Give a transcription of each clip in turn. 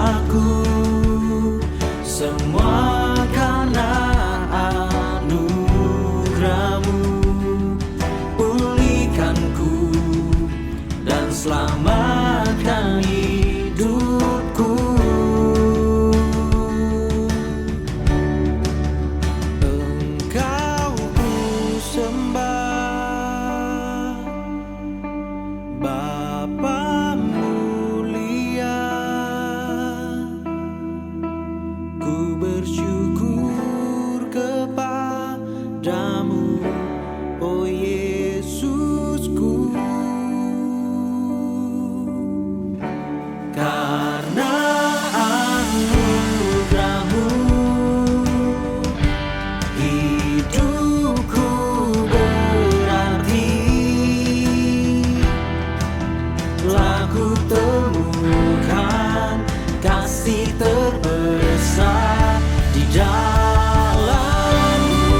dosaku, semua karena anugerah-Mu. Pulihkanku dan selamatkan hidupku. Engkau ku sembah, Bapa mulia. Ku bersyukur kepadamu, oh Yesusku, karena anugerah-Mu hidupku berarti. Telah ku temukan kasih terbesar di dalam-Mu.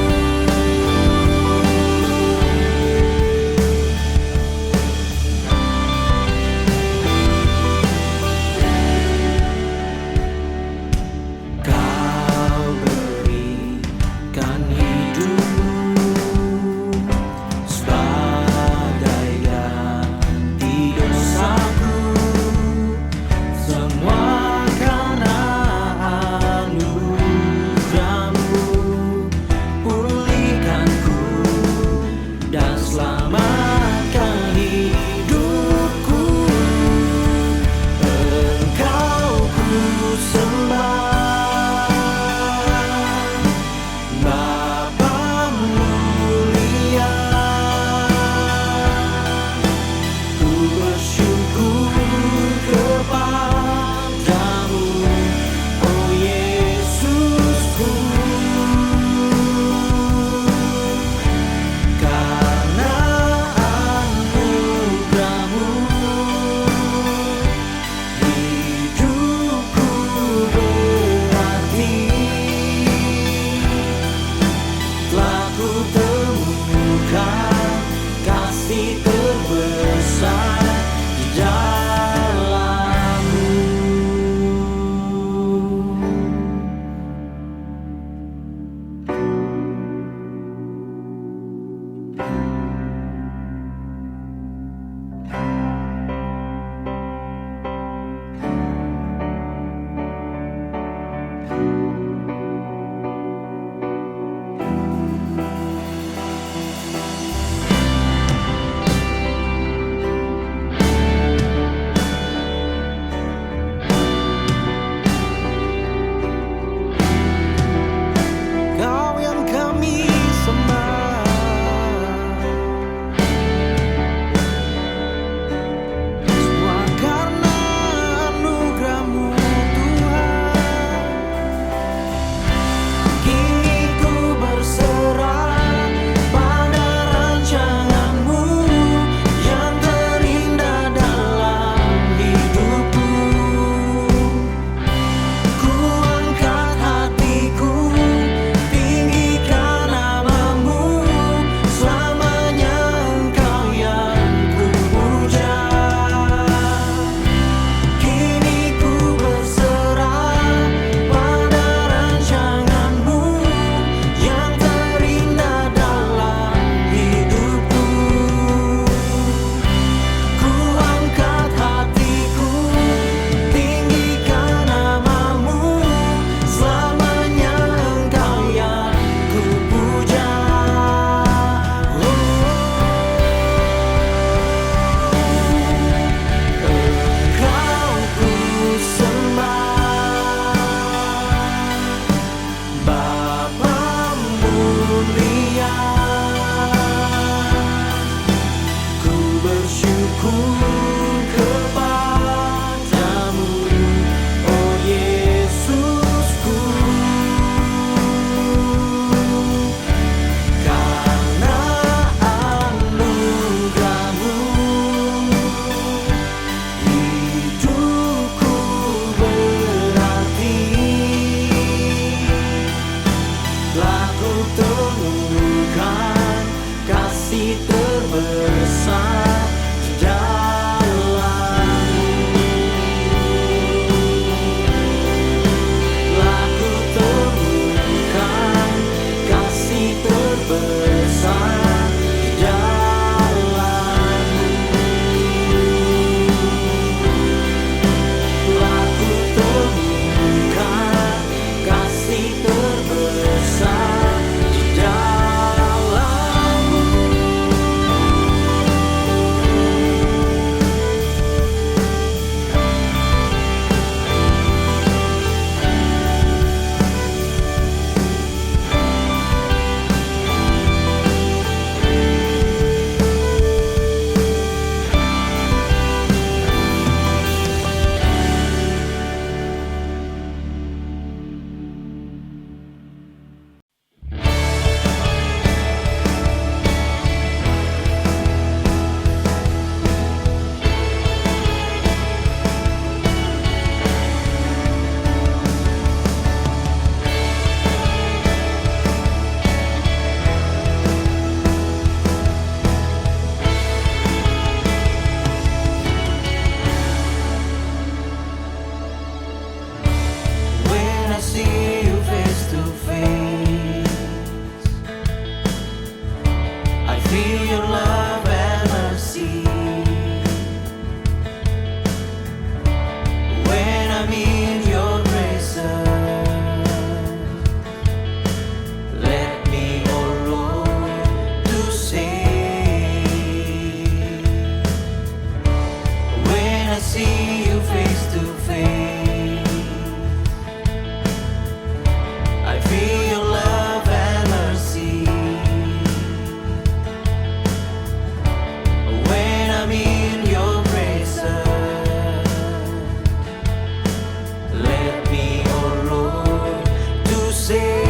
Kau berikan hidupmu sebagai ganti dosaku, semua karena I see you face to face, I feel your love and mercy. When I'm in your presence, let me, oh Lord, to say. When I see you face to face, I feel your love and mercy. When I'm in your presence, let me, oh Lord, to say,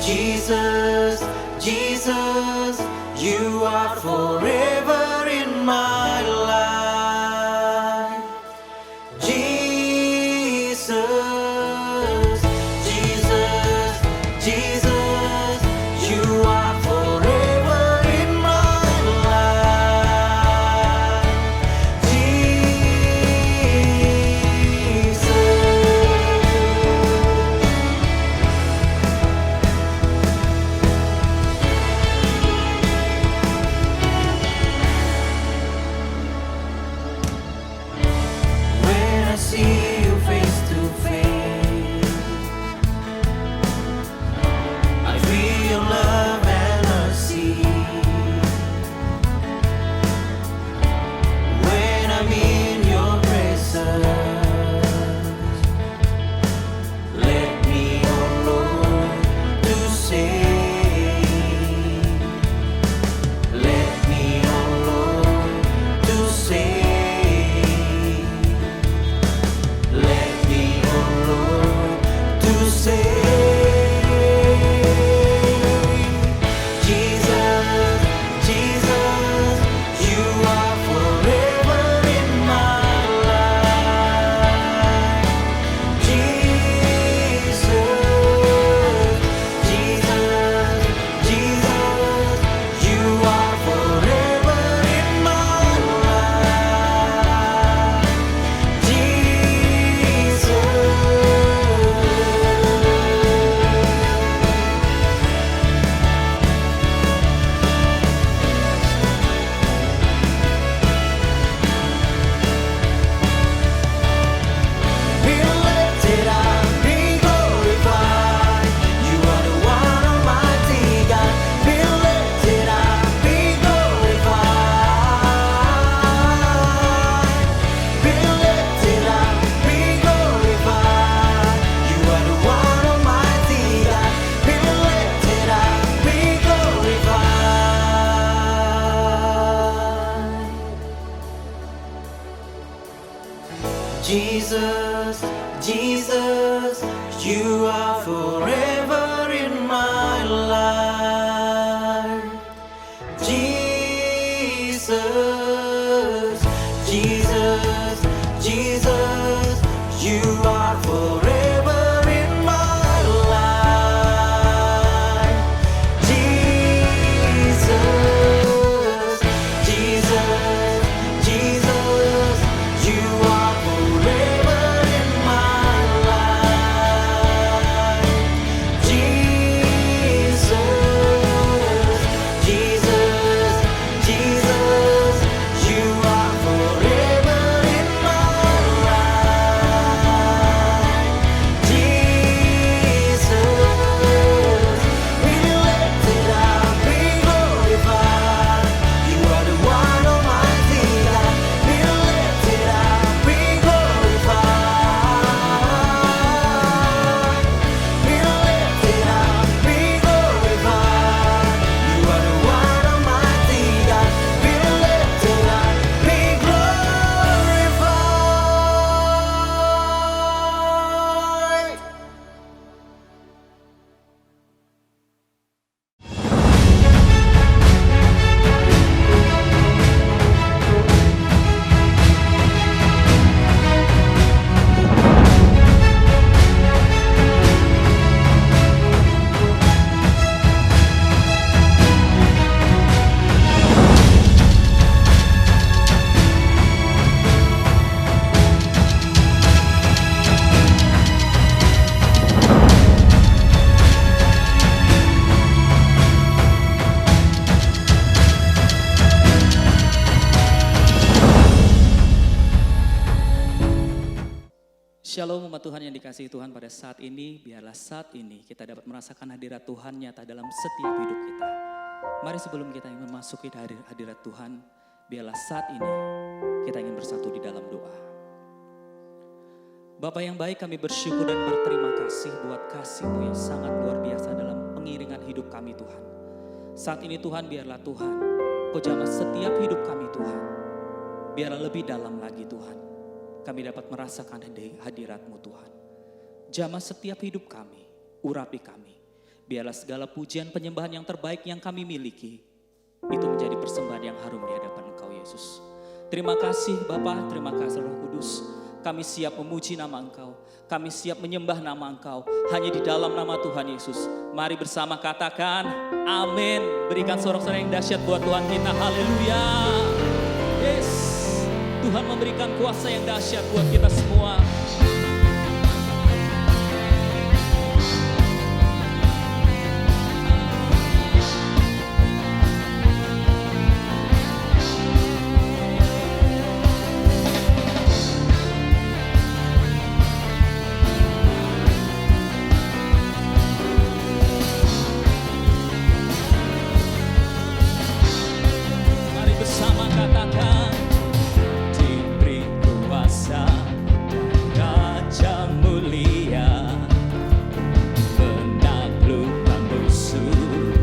Jesus, Jesus, you are forever in my life. Jesus, Jesus, Jesus, you are forever in my life. Jesus. When I see you face to face, I feel your love and mercy. When I'm in your presence, let me, oh Lord, to say. Let me, oh Lord, to say. Let me, oh Lord, to say, Jesus, Jesus, you are forever in my life. Jesus, Jesus, Jesus, you are forever in my life. Jesus. Be lifted up, be glorified. You are the one Almighty God. Be lifted up, be glorified. Be lifted up, be glorified. You are the one Almighty God. Be lifted up, be glorified. Jesus, Jesus, you are forever in my life. Jesus, Jesus, Jesus, you are forever in my life. Jesus, Jesus, Jesus, you are forever in my life. Shalom umat Tuhan yang dikasihi Tuhan, pada saat ini, biarlah saat ini kita dapat merasakan hadirat Tuhan nyata dalam setiap hidup kita. Mari sebelum kita ingin memasuki hadirat Tuhan, biarlah saat ini kita ingin bersatu di dalam doa. Bapa yang baik, kami bersyukur dan berterima kasih buat kasih-Mu yang sangat luar biasa dalam pengiringan hidup kami Tuhan. Saat ini Tuhan, biarlah Tuhan, Kau jamah setiap hidup kami Tuhan. Biarlah lebih dalam lagi Tuhan, kami dapat merasakan hadirat-Mu Tuhan. Jamah setiap hidup kami, urapi kami. Biarlah segala pujian penyembahan yang terbaik yang kami miliki, itu menjadi persembahan yang harum di hadapan Engkau Yesus. Terima kasih Bapa, terima kasih Roh Kudus. Kami siap memuji nama Engkau, kami siap menyembah nama Engkau, hanya di dalam nama Tuhan Yesus. Mari bersama katakan amin. Berikan sorak-sorai yang dahsyat buat Tuhan kita, haleluya. Yes, Tuhan memberikan kuasa yang dahsyat buat kita semua. Mari bersama katakan, diberi kuasa Raja mulia, menaklukkan musuh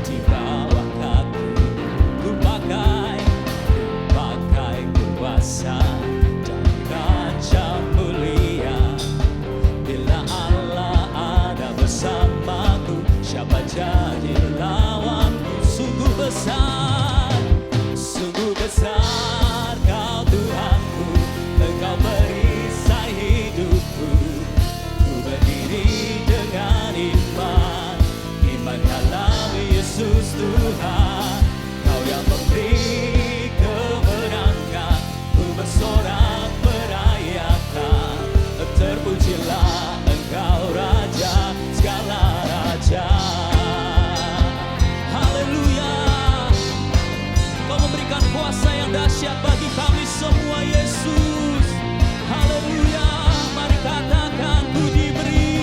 di bawah kaki. Ku pakai kuasa dari Raja mulia. Bila Allah ada bersamaku, siapa jadi lawanku? Sungguh besar, sungguh besar Kau Tuhanku. Engkau perisai hidupku. Ku berdiri dengan iman, iman dalam Yesus Tuhan. Kau yang memberi kemenangan, ku bersorak merayakan. Terpujilah Engkau Raja segala raja. Haleluya. Kau memberikan kuasa yang dahsyat bagi kami semua Yesus. Haleluya. Mari katakan, ku diberi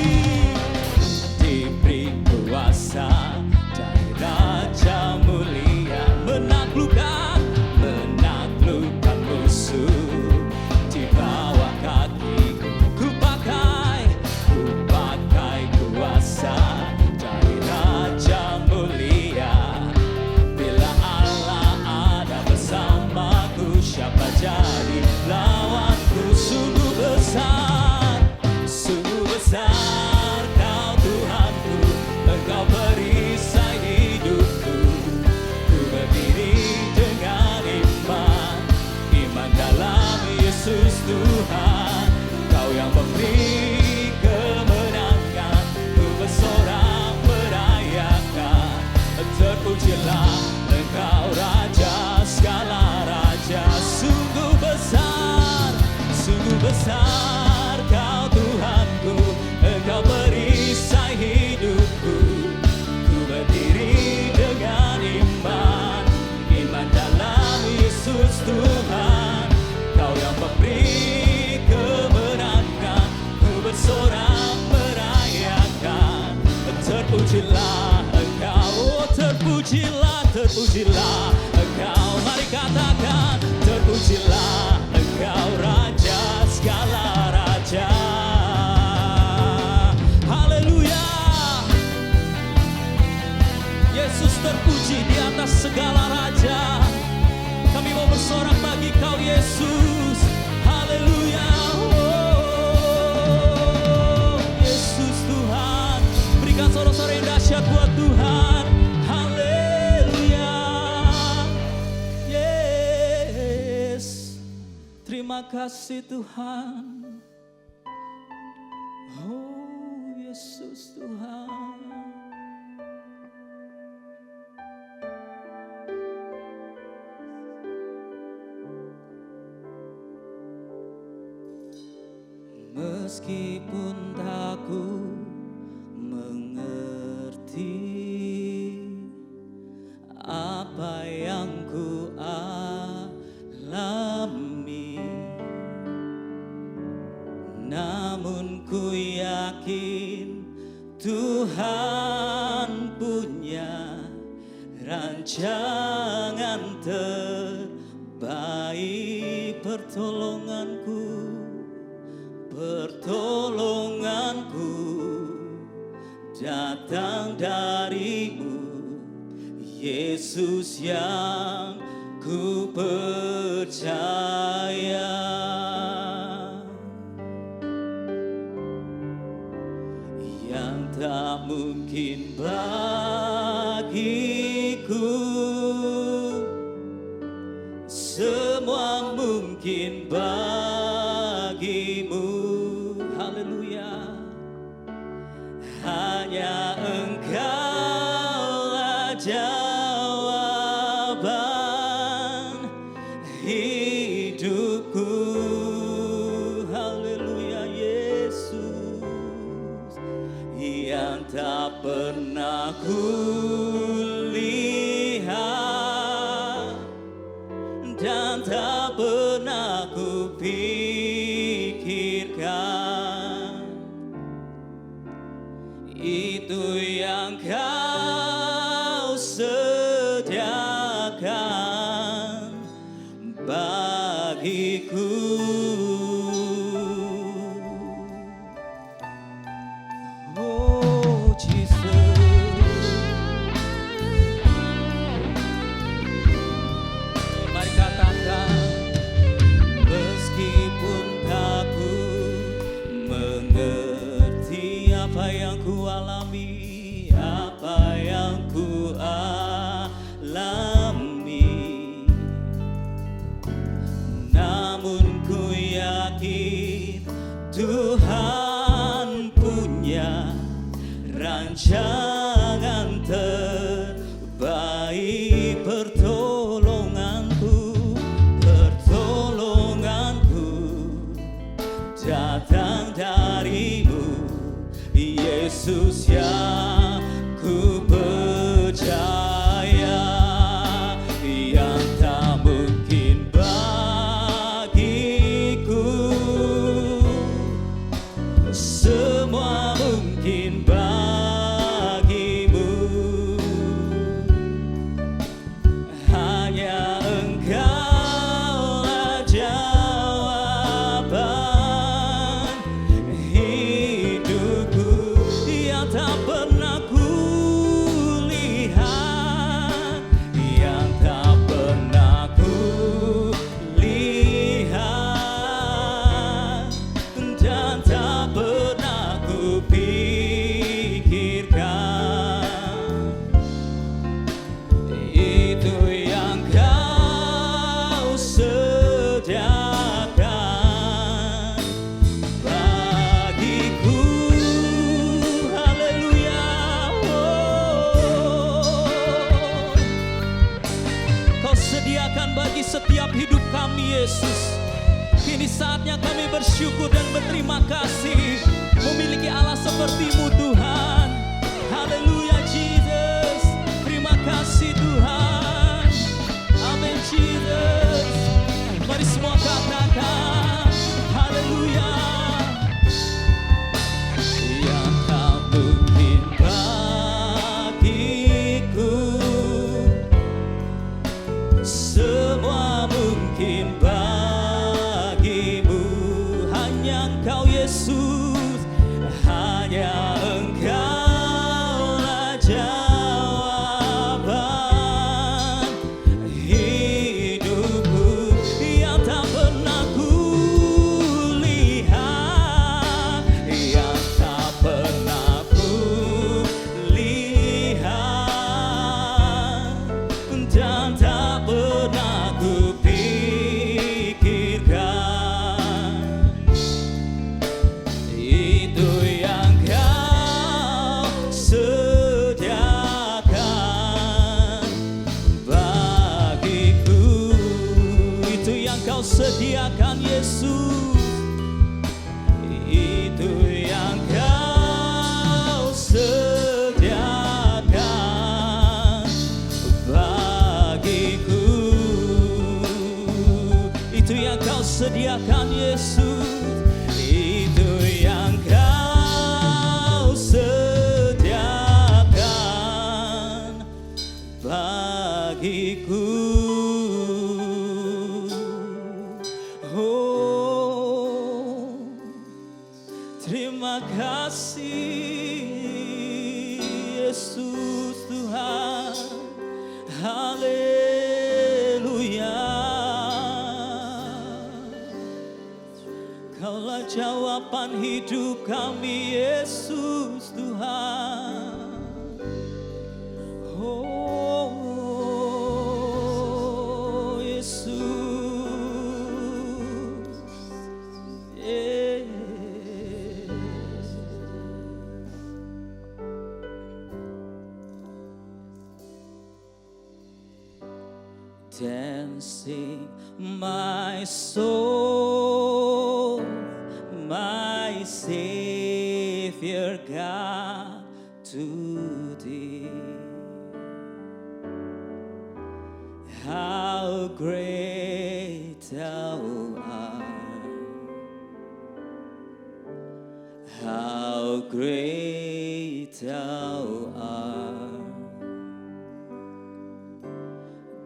kuasa dari Raja mulia, menaklukkan musuh di bawah kakiku. Ku pakai kuasa dari Raja mulia. Bila Allah ada bersamaku, siapa jadi lawanku? Sungguh besar Kau Tuhanku. Engkau perisai hidupku. Ku berdiri dengan iman, iman dalam Yesus Tuhan. Kau yang memberi kemenangan, ku bersorak merayakan. Terpujilah Engkau Raja segala raja. Sungguh besar Kau Tuhanku. Engkau perisai hidupku. Ku berdiri dengan iman, iman dalam Yesus Tuhan. Kau yang memberi kemenangan, ku bersorak merayakan. Terpujilah Engkau, oh terpujilah Engkau. Mari katakan, terpujilah Engkau Raja segala raja. Haleluya. Yesus terpuji di atas segala raja. Kami mau bersorak bagi Kau Yesus. Haleluya. Oh, Yesus Tuhan. Berikan sorak-sorai yang dahsyat buat Tuhan. Haleluya. Yes. Terima kasih Tuhan. Oh, Yesus Tuhan. Meskipun tak ku mengerti apa yang ku alami, namun Namun ku yakin Tuhan punya rancangan terbaik. Pertolonganku datang darimu, Yesus yang ku percaya. Yang tak mungkin bagiku, semua mungkin bagimu. Haleluya. Hanya Engkaulah jawaban hidupku. Haleluya Yesus, yang tak pernah kulihat dan tak pernah kupikirkan. Itu yang Kau sediakan bagiku. Oh Jesus, mari katakan, meskipun aku mengerti apa yang ku alami, apa yang ku alami, namun ku yakin Tuhan punya rancangan terbaik. Pertolonganku datang darimu, Yesus yang ku percaya. Yang tak mungkin bagiku, semua mungkin bagimu. Hanya Engkaulah jawaban hidupku. Yang tak pernah kulihat, yang tak pernah kulihat dan tak pernah kupikirkan. Itu yang Kau sediakan bagiku. Haleluya. Oh, Kau sediakan bagi setiap hidup kami Yesus. Kini saatnya kami bersyukur dan berterima kasih memiliki Allah seperti-Mu Tuhan. Haleluya Jesus, terima kasih Tuhan. Amin Jesus. Mari semua katakan haleluya. Yang tak mungkin bagiku, semua mungkin bagimu. Hanya Engkau Yesus, hanya Engkaulah jawaban hidupku. Yang tak pernah kulihat, yang tak pernah kulihat dan tak pernah kupikirkan. Itu yang Kau sediakan bagiku. Itu yang Kau sediakan Yesus. Itu yang Kau sediakan bagiku. Itu yang Kau sediakan Yesus. Itu yang Terima kasih Yesus Tuhan. Haleluya. Kaulah jawaban hidup kami Yesus Tuhan. Oh Yesus. Yeah. Dancing my soul, my Savior God, to thee. How great thou art, how great thou art.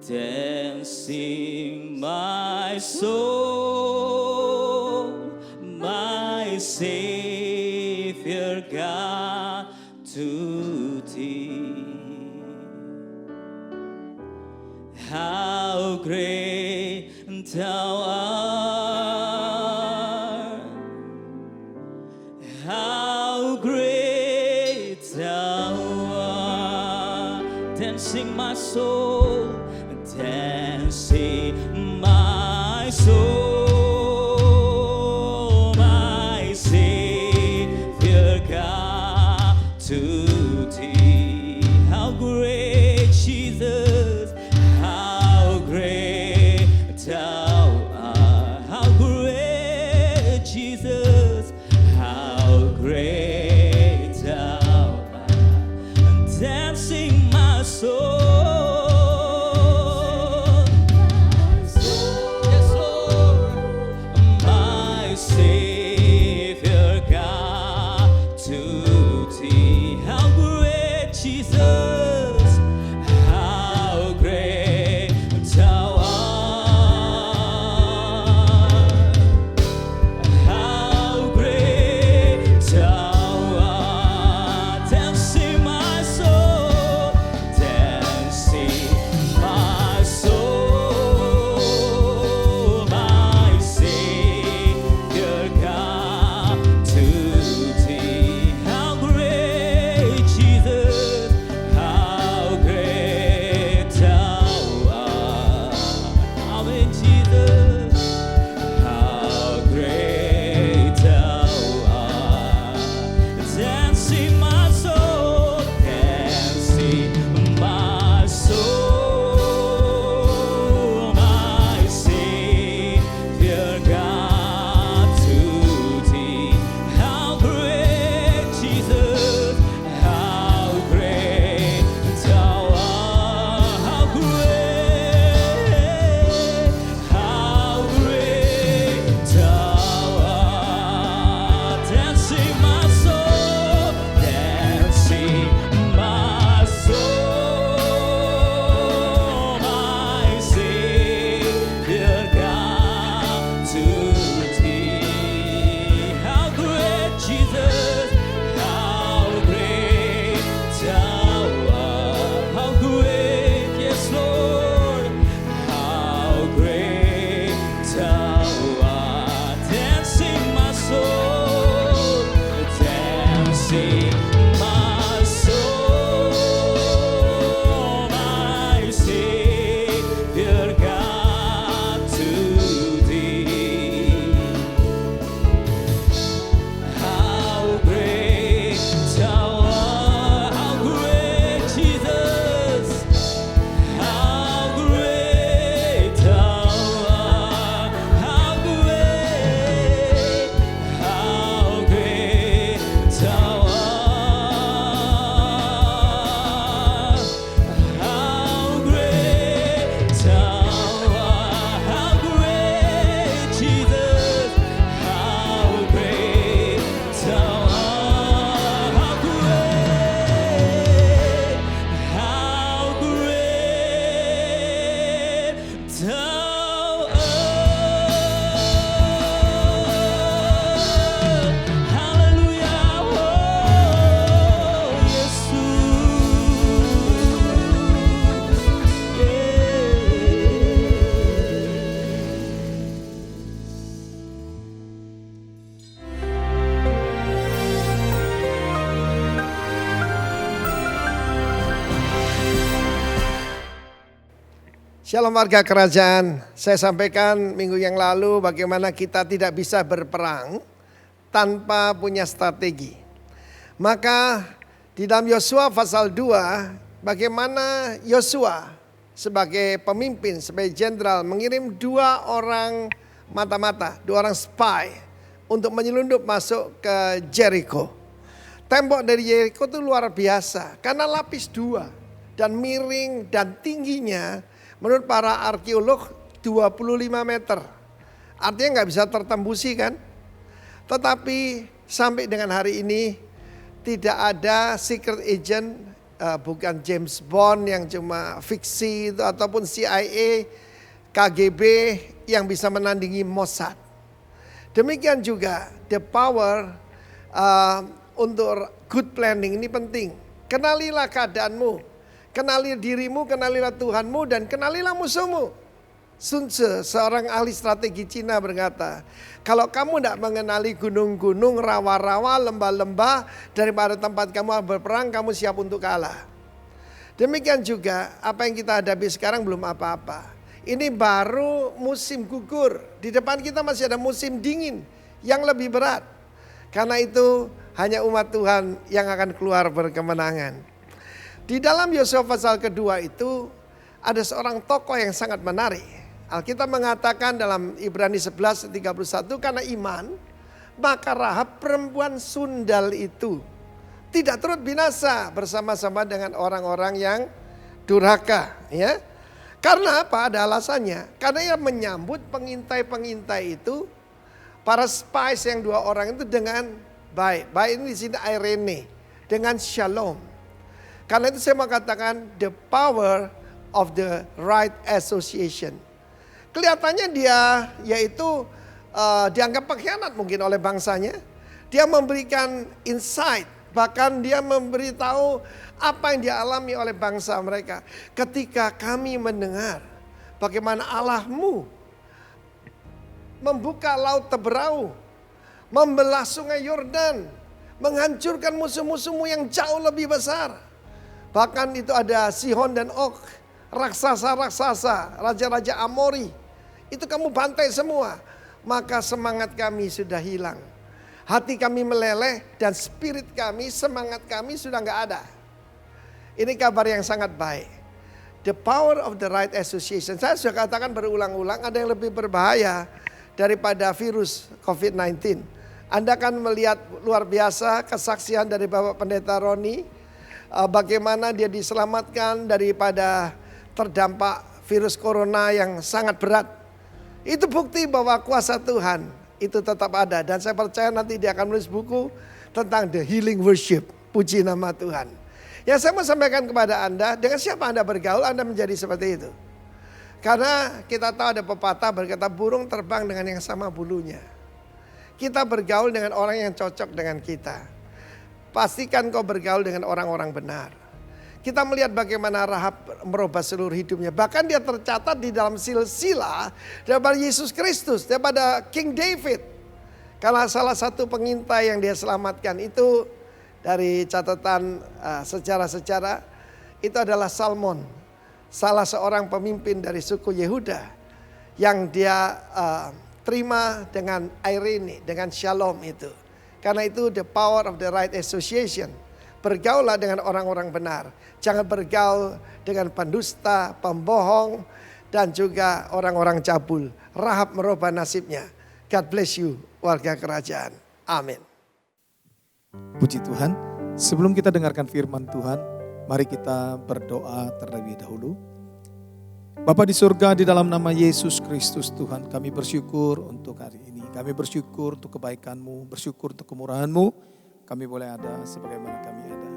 Dancing my soul, my Savior God, to thee. How great thou art, how great thou art. Dancing my soul, dancing my soul, my Savior God, to thee. How great Jesus, how great thou art. How great Jesus, how great thou art. Dancing my soul. Savior God, to thee. How great Jesus, how great thou art. How great thou art. Dancing my soul, dancing my soul, my Savior God. Shalom warga kerajaan, saya sampaikan minggu yang lalu bagaimana kita tidak bisa berperang tanpa punya strategi. Maka di dalam Yosua pasal 2, bagaimana Yosua sebagai pemimpin, sebagai jenderal mengirim 2 orang mata-mata, 2 orang spy untuk menyelundup masuk ke Jericho. Tembok dari Jericho itu luar biasa karena lapis 2 dan miring dan tingginya menurut para arkeolog 25 meter. Artinya nggak bisa tertembusi kan? Tetapi sampai dengan hari ini tidak ada secret agent, bukan James Bond yang cuma fiksi itu, ataupun CIA, KGB yang bisa menandingi Mossad. Demikian juga the power untuk good planning ini penting. Kenalilah keadaanmu. Kenali dirimu, kenalilah Tuhanmu, dan kenalilah musuhmu. Sun Tzu, seorang ahli strategi Cina berkata, kalau kamu tidak mengenali gunung-gunung, rawa-rawa, lembah-lembah, daripada tempat kamu berperang, kamu siap untuk kalah. Demikian juga apa yang kita hadapi sekarang belum apa-apa. Ini baru musim gugur. Di depan kita masih ada musim dingin yang lebih berat. Karena itu hanya umat Tuhan yang akan keluar berkemenangan. Di dalam Yosua pasal kedua itu ada seorang tokoh yang sangat menarik. Alkitab mengatakan dalam Ibrani 11:31, karena iman maka Rahab perempuan sundal itu tidak turut binasa bersama-sama dengan orang-orang yang durhaka. Ya. Karena apa? Ada alasannya. Karena ia menyambut pengintai-pengintai itu, para spies yang 2 orang itu dengan baik. Baik ini di sini Irene, dengan shalom. Karena itu saya mau katakan the power of the right association. Kelihatannya dia yaitu dianggap pengkhianat mungkin oleh bangsanya. Dia memberikan insight, bahkan dia memberitahu apa yang dialami oleh bangsa mereka. Ketika kami mendengar bagaimana Allahmu membuka laut Teberau, membelah sungai Yordan, menghancurkan musuh-musuhmu yang jauh lebih besar. Bahkan itu ada Sihon dan Og, raksasa-raksasa, raja-raja Amori. Itu kamu bantai semua. Maka semangat kami sudah hilang. Hati kami meleleh dan spirit kami, semangat kami sudah nggak ada. Ini kabar yang sangat baik. The power of the right association. Saya sudah katakan berulang-ulang, ada yang lebih berbahaya daripada virus COVID-19. Anda akan melihat luar biasa kesaksian dari Bapak Pendeta Roni. Bagaimana dia diselamatkan daripada terdampak virus corona yang sangat berat. Itu bukti bahwa kuasa Tuhan itu tetap ada. Dan saya percaya nanti dia akan menulis buku tentang the healing worship. Puji nama Tuhan. Yang saya mau sampaikan kepada Anda, dengan siapa Anda bergaul, Anda menjadi seperti itu. Karena kita tahu ada pepatah berkata burung terbang dengan yang sama bulunya. Kita bergaul dengan orang yang cocok dengan kita. Pastikan kau bergaul dengan orang-orang benar. Kita melihat bagaimana Rahab merubah seluruh hidupnya. Bahkan dia tercatat di dalam silsilah daripada Yesus Kristus, daripada King David. Karena salah satu pengintai yang dia selamatkan itu dari catatan sejarah-sejarah itu adalah Salmon. Salah seorang pemimpin dari suku Yehuda yang dia terima dengan Irene, dengan shalom itu. Karena itu the power of the right association. Bergaullah dengan orang-orang benar. Jangan bergaul dengan pendusta, pembohong, dan juga orang-orang cabul. Rahab merubah nasibnya. God bless you warga kerajaan. Amin. Puji Tuhan, sebelum kita dengarkan firman Tuhan, mari kita berdoa terlebih dahulu. Bapa di surga, di dalam nama Yesus Kristus Tuhan, kami bersyukur untuk hari ini. Kami bersyukur untuk kebaikan-Mu, bersyukur untuk kemurahan-Mu. Kami boleh ada sebagaimana kami ada.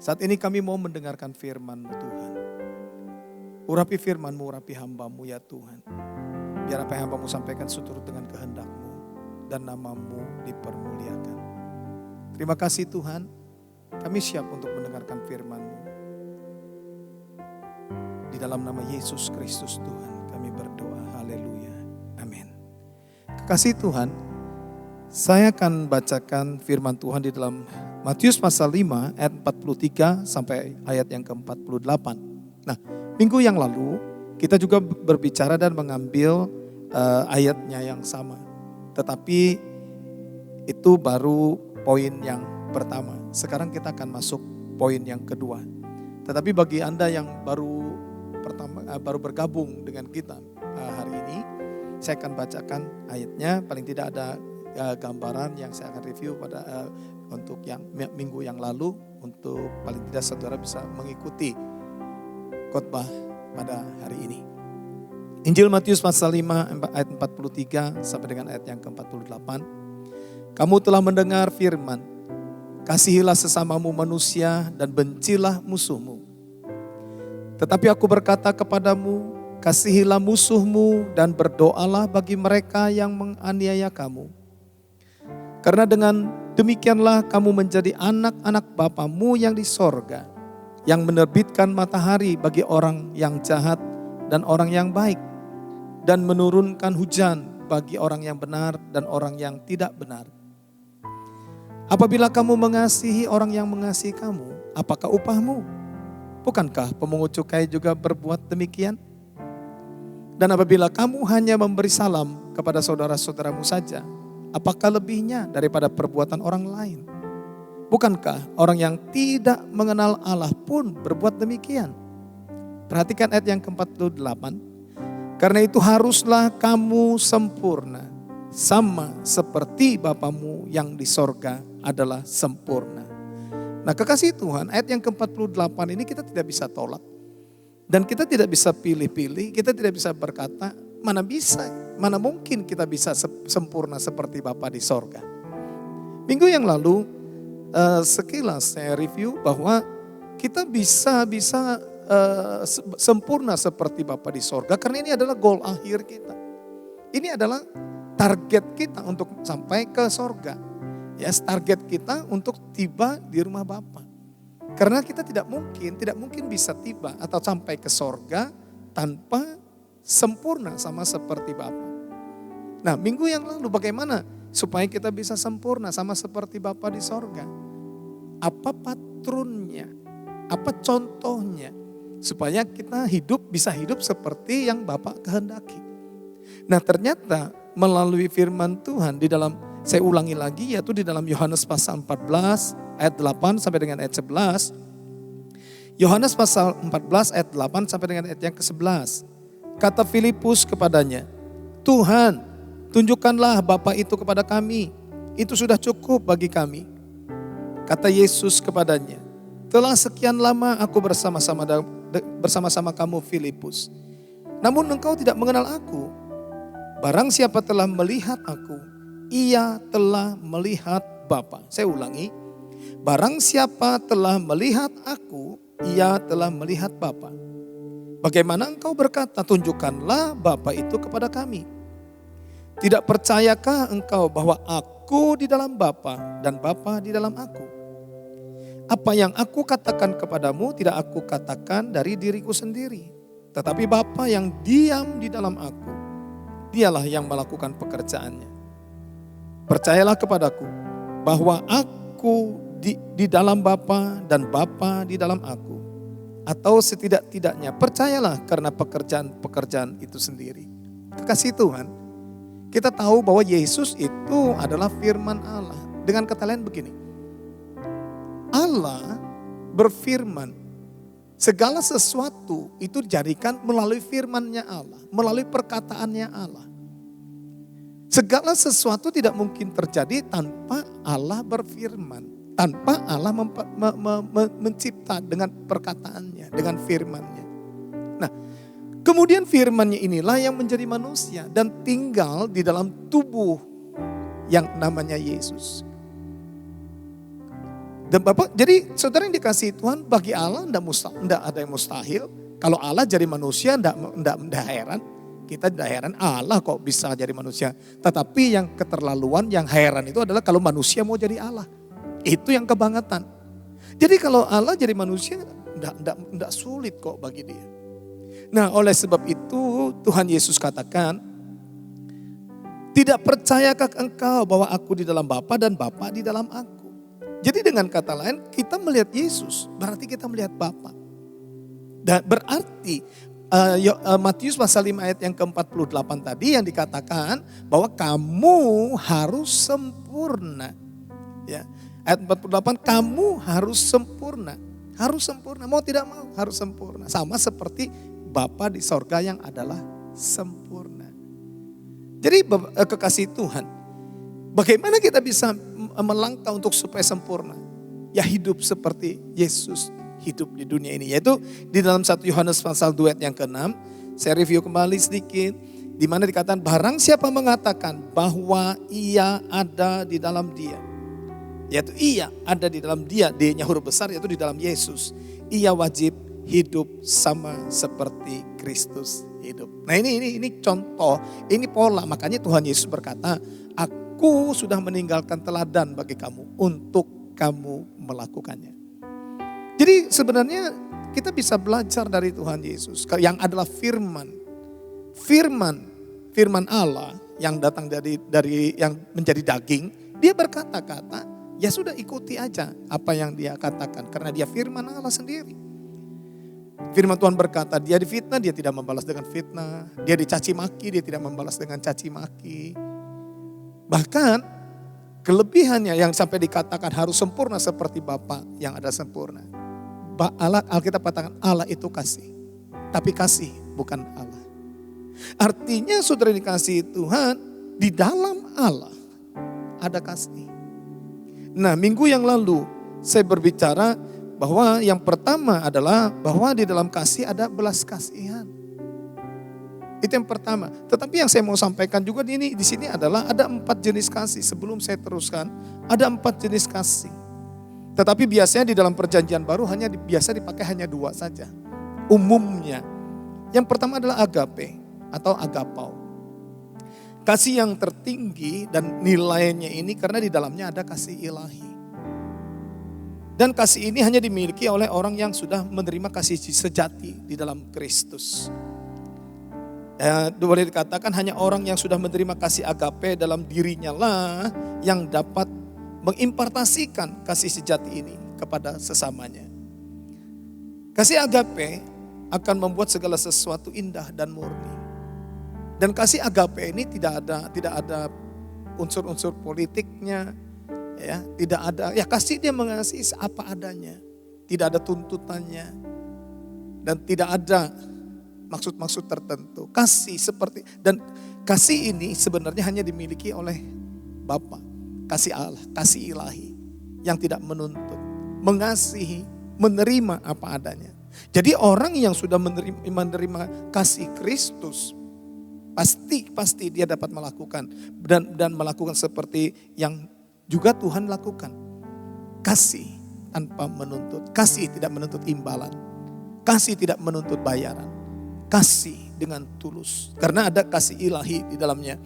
Saat ini kami mau mendengarkan firman-Mu Tuhan. Urapi firman-Mu, urapi hamba-Mu ya Tuhan. Biar apa yang hamba-Mu sampaikan seturut dengan kehendak-Mu dan nama-Mu dipermuliakan. Terima kasih Tuhan, kami siap untuk mendengarkan firman-Mu. Di dalam nama Yesus Kristus Tuhan kami berdoa, haleluya, amin. Kekasih Tuhan, saya akan bacakan firman Tuhan di dalam Matius pasal 5 ayat 43 sampai ayat yang ke-48. Nah, minggu yang lalu kita juga berbicara dan mengambil ayatnya yang sama. Tetapi itu baru poin yang pertama. Sekarang kita akan masuk poin yang kedua. Tetapi bagi Anda yang baru bergabung dengan kita hari ini, saya akan bacakan ayatnya. Paling tidak ada gambaran yang saya akan review pada untuk yang minggu yang lalu, untuk paling tidak saudara bisa mengikuti khotbah pada hari ini. Injil Matius pasal 5 ayat 43 sampai dengan ayat yang ke-48. Kamu telah mendengar firman, kasihilah sesamamu manusia dan bencilah musuhmu. Tetapi aku berkata kepadamu, kasihilah musuhmu dan berdoalah bagi mereka yang menganiaya kamu. Karena dengan demikianlah kamu menjadi anak-anak Bapamu yang di sorga, yang menerbitkan matahari bagi orang yang jahat dan orang yang baik, dan menurunkan hujan bagi orang yang benar dan orang yang tidak benar. Apabila kamu mengasihi orang yang mengasihi kamu, apakah upahmu? Bukankah pemungut cukai juga berbuat demikian? Dan apabila kamu hanya memberi salam kepada saudara-saudaramu saja, apakah lebihnya daripada perbuatan orang lain? Bukankah orang yang tidak mengenal Allah pun berbuat demikian? Perhatikan ayat yang ke-48. Karena itu haruslah kamu sempurna, sama seperti Bapamu yang di sorga adalah sempurna. Nah, kekasih Tuhan, ayat yang ke-48 ini kita tidak bisa tolak. Dan kita tidak bisa pilih-pilih, kita tidak bisa berkata, mana mungkin kita bisa sempurna seperti Bapa di sorga. Minggu yang lalu, sekilas saya review bahwa kita bisa sempurna seperti Bapa di sorga, karena ini adalah goal akhir kita. Ini adalah target kita untuk sampai ke sorga. Ya, target kita untuk tiba di rumah Bapa. Karena kita tidak mungkin bisa tiba atau sampai ke sorga tanpa sempurna sama seperti Bapa. Nah, minggu yang lalu bagaimana supaya kita bisa sempurna sama seperti Bapa di sorga? Apa patronnya? Apa contohnya? Supaya kita bisa hidup seperti yang Bapa kehendaki. Nah, ternyata melalui firman Tuhan di dalam, saya ulangi lagi, yaitu di dalam Yohanes pasal 14 ayat 8 sampai dengan ayat 11. Yohanes pasal 14 ayat 8 sampai dengan ayat yang ke-11. Kata Filipus kepadanya, Tuhan, tunjukkanlah Bapa itu kepada kami, itu sudah cukup bagi kami. Kata Yesus kepadanya, telah sekian lama aku bersama-sama kamu Filipus, namun engkau tidak mengenal aku. Barang siapa telah melihat aku, ia telah melihat Bapa. Saya ulangi, barang siapa telah melihat aku, ia telah melihat Bapa. Bagaimana engkau berkata, tunjukkanlah Bapa itu kepada kami? Tidak percayakah engkau bahwa aku di dalam Bapa dan Bapa di dalam aku? Apa yang aku katakan kepadamu tidak aku katakan dari diriku sendiri, tetapi Bapa yang diam di dalam aku, dialah yang melakukan pekerjaannya. Percayalah kepadaku bahwa aku di dalam Bapa dan Bapa di dalam aku. Atau setidak-tidaknya percayalah karena pekerjaan-pekerjaan itu sendiri. Kekasih Tuhan, kita tahu bahwa Yesus itu adalah firman Allah. Dengan kata lain begini, Allah berfirman, segala sesuatu itu dijadikan melalui firman-Nya Allah, melalui perkataannya Allah. Segala sesuatu tidak mungkin terjadi tanpa Allah berfirman. Tanpa Allah mencipta dengan perkataannya, dengan firman-Nya. Nah, kemudian firman-Nya inilah yang menjadi manusia dan tinggal di dalam tubuh yang namanya Yesus. Dan Bapak, jadi saudara yang dikasihi Tuhan, bagi Allah tidak ada yang mustahil. Kalau Allah jadi manusia tidak heran. Kita tidak heran Allah kok bisa jadi manusia. Tetapi yang keterlaluan, yang heran itu adalah kalau manusia mau jadi Allah. Itu yang kebangetan. Jadi kalau Allah jadi manusia tidak sulit kok bagi dia. Nah, oleh sebab itu Tuhan Yesus katakan, tidak percayakah engkau bahwa aku di dalam Bapa dan Bapa di dalam aku? Jadi dengan kata lain, kita melihat Yesus berarti kita melihat Bapa. Dan berarti Matius pasal 5 ayat yang ke-48 tadi yang dikatakan bahwa kamu harus sempurna. Ya. Ayat 48, kamu harus sempurna. Harus sempurna, mau tidak mau harus sempurna. Sama seperti Bapa di sorga yang adalah sempurna. Jadi kekasih Tuhan, bagaimana kita bisa melangkah untuk supaya sempurna? Ya hidup seperti Yesus hidup di dunia ini. Yaitu di dalam 1 Yohanes pasal 2 ayat yang ke-6. Saya review kembali sedikit. Di mana dikatakan barang siapa mengatakan bahwa ia ada di dalam dia. Yaitu ia ada di dalam dia. D-nya huruf besar yaitu di dalam Yesus. Ia wajib hidup sama seperti Kristus hidup. Nah ini contoh, ini pola. Makanya Tuhan Yesus berkata, aku sudah meninggalkan teladan bagi kamu untuk kamu melakukannya. Jadi sebenarnya kita bisa belajar dari Tuhan Yesus yang adalah firman Allah yang datang dari yang menjadi daging. Dia berkata-kata, ya sudah ikuti aja apa yang dia katakan karena dia firman Allah sendiri. Firman Tuhan berkata, dia difitnah, dia tidak membalas dengan fitnah. Dia dicaci maki, dia tidak membalas dengan caci maki. Bahkan kelebihannya yang sampai dikatakan harus sempurna seperti Bapa yang ada sempurna. Alkitab katakan Allah itu kasih. Tapi kasih bukan Allah. Artinya saudara dikasih Tuhan, di dalam Allah ada kasih. Nah minggu yang lalu saya berbicara bahwa yang pertama adalah bahwa di dalam kasih ada belas kasihan. Itu yang pertama. Tetapi yang saya mau sampaikan juga di sini adalah ada 4 jenis kasih. Sebelum saya teruskan, ada 4 jenis kasih. Tetapi biasanya di dalam perjanjian baru biasa dipakai hanya 2 saja. Umumnya. Yang pertama adalah agape atau agapau. Kasih yang tertinggi dan nilainya ini karena di dalamnya ada kasih ilahi. Dan kasih ini hanya dimiliki oleh orang yang sudah menerima kasih sejati di dalam Kristus. Boleh dikatakan hanya orang yang sudah menerima kasih agape dalam dirinya lah yang dapat mengimpartasikan kasih sejati ini kepada sesamanya. Kasih agape akan membuat segala sesuatu indah dan murni. Dan kasih agape ini tidak ada unsur-unsur politiknya, ya, tidak ada. Ya kasih dia mengasihi apa adanya, tidak ada tuntutannya dan tidak ada maksud-maksud tertentu. Kasih dan kasih ini sebenarnya hanya dimiliki oleh Bapa. Kasih Allah, kasih ilahi yang tidak menuntut, mengasihi, menerima apa adanya. Jadi orang yang sudah menerima kasih Kristus pasti dia dapat melakukan dan melakukan seperti yang juga Tuhan lakukan. Kasih tanpa menuntut, kasih tidak menuntut imbalan, kasih tidak menuntut bayaran, kasih dengan tulus karena ada kasih ilahi di dalamnya.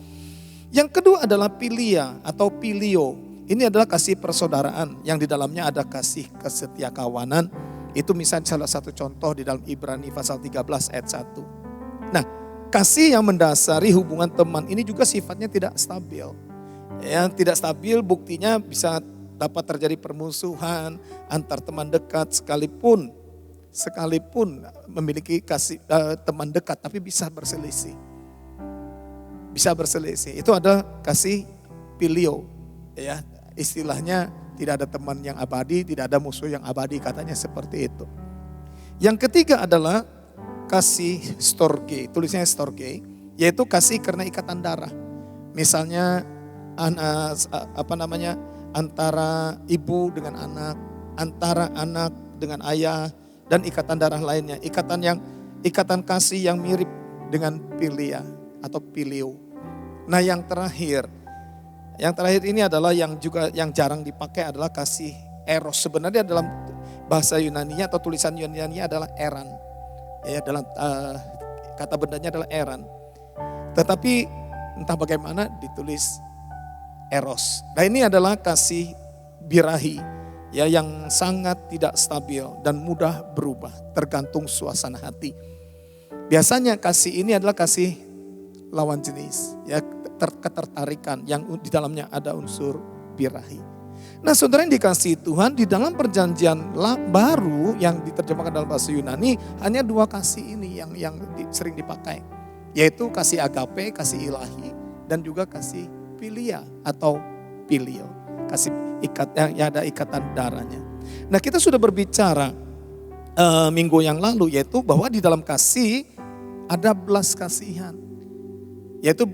Yang kedua adalah pilia atau pilio. Ini adalah kasih persaudaraan yang di dalamnya ada kasih kesetiakawanan. Itu misalnya salah satu contoh di dalam Ibrani pasal 13 ayat 1. Nah, kasih yang mendasari hubungan teman ini juga sifatnya tidak stabil. Ya, tidak stabil buktinya bisa dapat terjadi permusuhan antar teman dekat sekalipun memiliki kasih teman dekat tapi bisa berselisih. Itu ada kasih pilio, ya istilahnya tidak ada teman yang abadi, tidak ada musuh yang abadi, katanya seperti itu. Yang ketiga adalah kasih storge, tulisnya storge, yaitu kasih karena ikatan darah. Misalnya antara ibu dengan anak, antara anak dengan ayah dan ikatan darah lainnya, ikatan kasih yang mirip dengan pilia atau pilio. Nah yang terakhir ini adalah yang jarang dipakai adalah kasih eros. Sebenarnya dalam bahasa Yunani-nya atau tulisan Yunani-nya adalah eran. Ya, dalam kata bendanya adalah eran. Tetapi entah bagaimana ditulis eros. Nah ini adalah kasih birahi ya yang sangat tidak stabil dan mudah berubah tergantung suasana hati. Biasanya kasih ini adalah kasih lawan jenis, ya ketertarikan yang di dalamnya ada unsur birahi. Nah saudara yang dikasihi Tuhan, di dalam perjanjian baru yang diterjemahkan dalam bahasa Yunani, hanya dua kasih ini yang sering dipakai. Yaitu kasih agape, kasih ilahi, dan juga kasih philia atau filio. Kasih yang ada ikatan darahnya. Nah kita sudah berbicara minggu yang lalu, yaitu bahwa di dalam kasih ada belas kasihan. Yaitu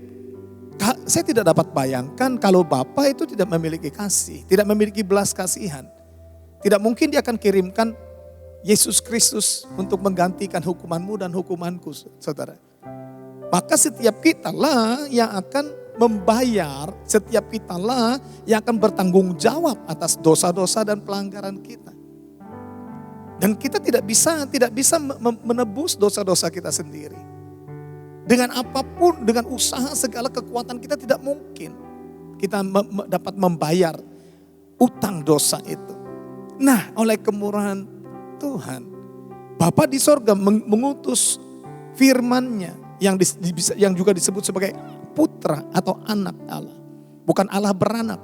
saya tidak dapat bayangkan kalau Bapa itu tidak memiliki kasih, tidak memiliki belas kasihan. Tidak mungkin dia akan kirimkan Yesus Kristus untuk menggantikan hukumanmu dan hukumanku, saudara. Maka setiap kitalah yang akan membayar, setiap kitalah yang akan bertanggung jawab atas dosa-dosa dan pelanggaran kita. Dan kita tidak bisa menebus dosa-dosa kita sendiri. Dengan apapun, dengan usaha segala kekuatan kita tidak mungkin kita dapat membayar utang dosa itu. Nah, oleh kemurahan Tuhan, Bapa di sorga mengutus firman-Nya yang juga disebut sebagai putra atau anak Allah. Bukan Allah beranak.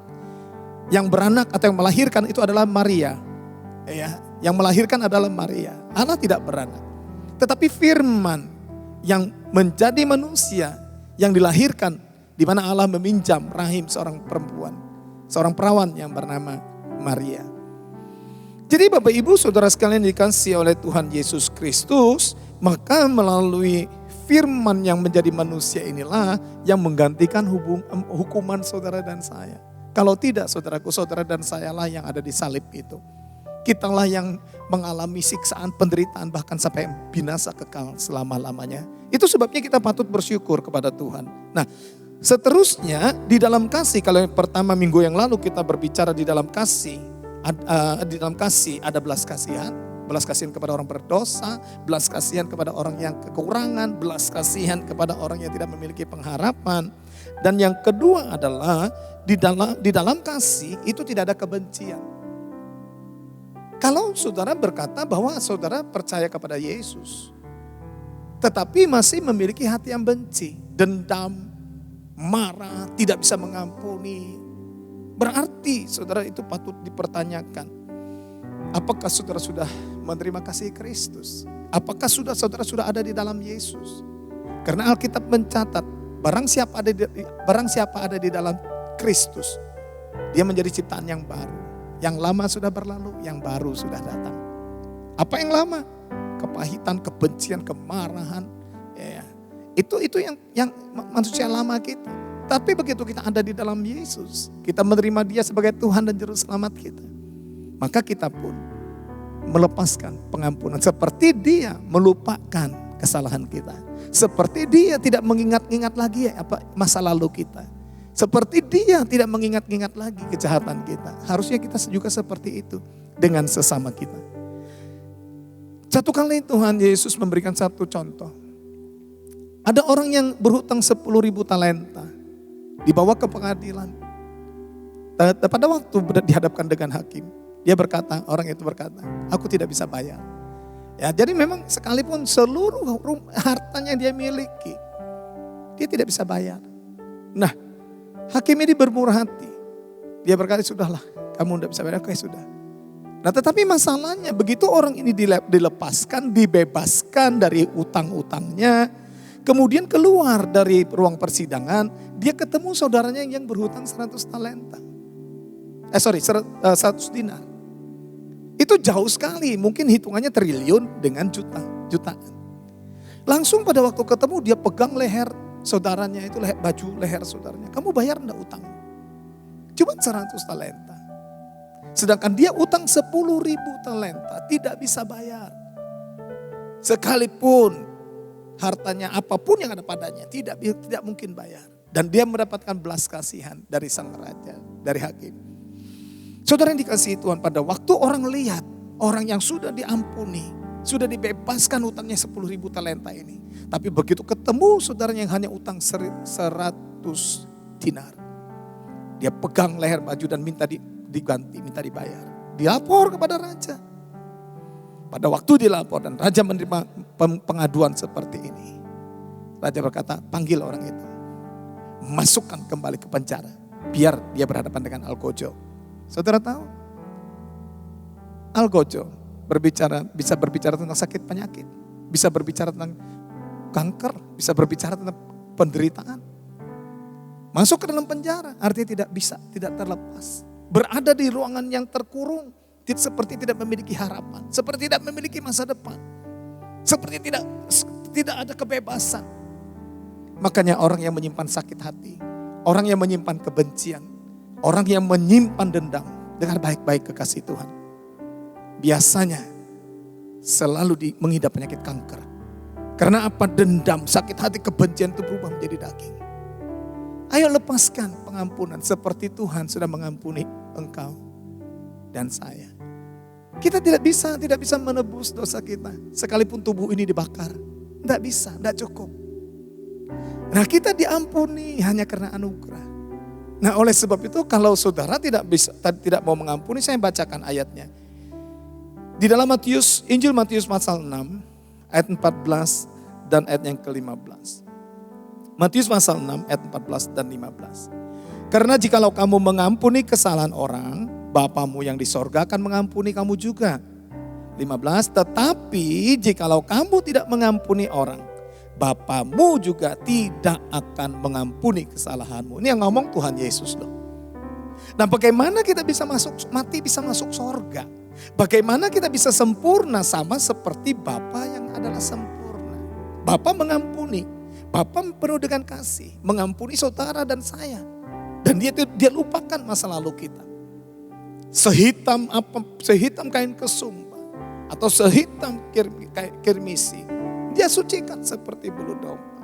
Yang beranak atau yang melahirkan itu adalah Maria. Ya, yang melahirkan adalah Maria. Allah tidak beranak. Tetapi firman yang menjadi manusia, yang dilahirkan, di mana Allah meminjam rahim seorang perempuan, seorang perawan yang bernama Maria. Jadi Bapak Ibu Saudara sekalian dikasihi oleh Tuhan Yesus Kristus, maka melalui firman yang menjadi manusia inilah yang menggantikan hukuman saudara dan saya. Kalau tidak saudaraku, saudara dan sayalah yang ada di salib itu. Kitalah yang mengalami siksaan, penderitaan, bahkan sampai binasa kekal selama-lamanya. Itu sebabnya kita patut bersyukur kepada Tuhan. Nah, seterusnya di dalam kasih, kalau yang pertama minggu yang lalu kita berbicara di dalam kasih ada belas kasihan. Belas kasihan kepada orang berdosa, belas kasihan kepada orang yang kekurangan, belas kasihan kepada orang yang tidak memiliki pengharapan. Dan yang kedua adalah di dalam kasih itu tidak ada kebencian. Kalau saudara berkata bahwa saudara percaya kepada Yesus, tetapi masih memiliki hati yang benci, dendam, marah, tidak bisa mengampuni, berarti saudara itu patut dipertanyakan. Apakah saudara sudah menerima kasih Kristus? Apakah saudara sudah ada di dalam Yesus? Karena Alkitab mencatat, barang siapa ada di dalam Kristus, dia menjadi ciptaan yang baru. Yang lama sudah berlalu, yang baru sudah datang. Apa yang lama? Kepahitan, kebencian, kemarahan. Ya, itu yang manusia lama kita. Tapi begitu kita ada di dalam Yesus, kita menerima Dia sebagai Tuhan dan Juru Selamat kita, maka kita pun melepaskan pengampunan. Seperti Dia melupakan kesalahan kita. Seperti Dia tidak mengingat-ingat lagi masa lalu kita. Seperti Dia tidak mengingat-ingat lagi kejahatan kita. Harusnya kita juga seperti itu dengan sesama kita. Satu kali Tuhan Yesus memberikan satu contoh. Ada orang yang berhutang 10.000 talenta. Dibawa ke pengadilan. Pada waktu dihadapkan dengan hakim. Orang itu berkata, aku tidak bisa bayar. Ya, jadi memang sekalipun seluruh hartanya dia miliki, dia tidak bisa bayar. Nah, hakim ini bermurah hati. Dia berkata, sudahlah, kamu tidak bisa bayar, oke sudah. Nah tetapi masalahnya begitu orang ini dilepaskan, dibebaskan dari utang-utangnya, kemudian keluar dari ruang persidangan, dia ketemu saudaranya yang berhutang 100 talenta. 100 dinar. Itu jauh sekali, mungkin hitungannya triliun dengan jutaan. Langsung pada waktu ketemu dia pegang leher saudaranya, itu baju leher saudaranya. Kamu bayar enggak utang? Cuma 100 talenta. Sedangkan dia utang 10.000 talenta, tidak bisa bayar. Sekalipun hartanya apapun yang ada padanya, tidak mungkin bayar. Dan dia mendapatkan belas kasihan dari sang raja, dari hakim. Saudara yang dikasihi Tuhan, pada waktu orang lihat orang yang sudah diampuni, sudah dibebaskan utangnya 10.000 talenta ini. Tapi begitu ketemu saudaranya yang hanya utang 100 dinar. Dia pegang leher baju dan minta diganti, minta dibayar. Dilapor kepada raja. Pada waktu dilapor dan raja menerima pengaduan seperti ini. Raja berkata, panggil orang itu. Masukkan kembali ke penjara. Biar dia berhadapan dengan Algojo. Saudara tahu? Algojo bisa berbicara tentang sakit penyakit, bisa berbicara tentang kanker, bisa berbicara tentang penderitaan. Masuk ke dalam penjara, artinya tidak terlepas. Berada di ruangan yang terkurung, seperti tidak memiliki harapan, seperti tidak memiliki masa depan, seperti tidak ada kebebasan. Makanya orang yang menyimpan sakit hati, orang yang menyimpan kebencian, orang yang menyimpan dendam, dengar baik-baik kekasih Tuhan, biasanya selalu mengidap penyakit kanker. Karena apa? Dendam, sakit hati, kebencian itu berubah menjadi daging. Ayo lepaskan pengampunan seperti Tuhan sudah mengampuni engkau dan saya. Kita tidak bisa menebus dosa kita. Sekalipun tubuh ini dibakar. Tidak bisa, tidak cukup. Nah, kita diampuni hanya karena anugerah. Nah, oleh sebab itu kalau saudara tidak mau mengampuni, saya bacakan ayatnya. Di dalam Injil Matius pasal 6 ayat 14 dan ayat yang ke-15. Matius pasal 6 ayat 14 dan 15. Karena jikalau kamu mengampuni kesalahan orang, Bapamu yang di sorga akan mengampuni kamu juga. 15, tetapi jikalau kamu tidak mengampuni orang, Bapamu juga tidak akan mengampuni kesalahanmu. Ini yang ngomong Tuhan Yesus loh. Nah, bagaimana kita bisa masuk sorga? Bagaimana kita bisa sempurna sama seperti Bapa yang adalah sempurna? Bapa mengampuni, Bapa penuh dengan kasih, mengampuni saudara dan saya. Dan dia lupakan masa lalu kita. Sehitam kain kesumba atau sehitam kirmisi, dia sucikan seperti bulu domba.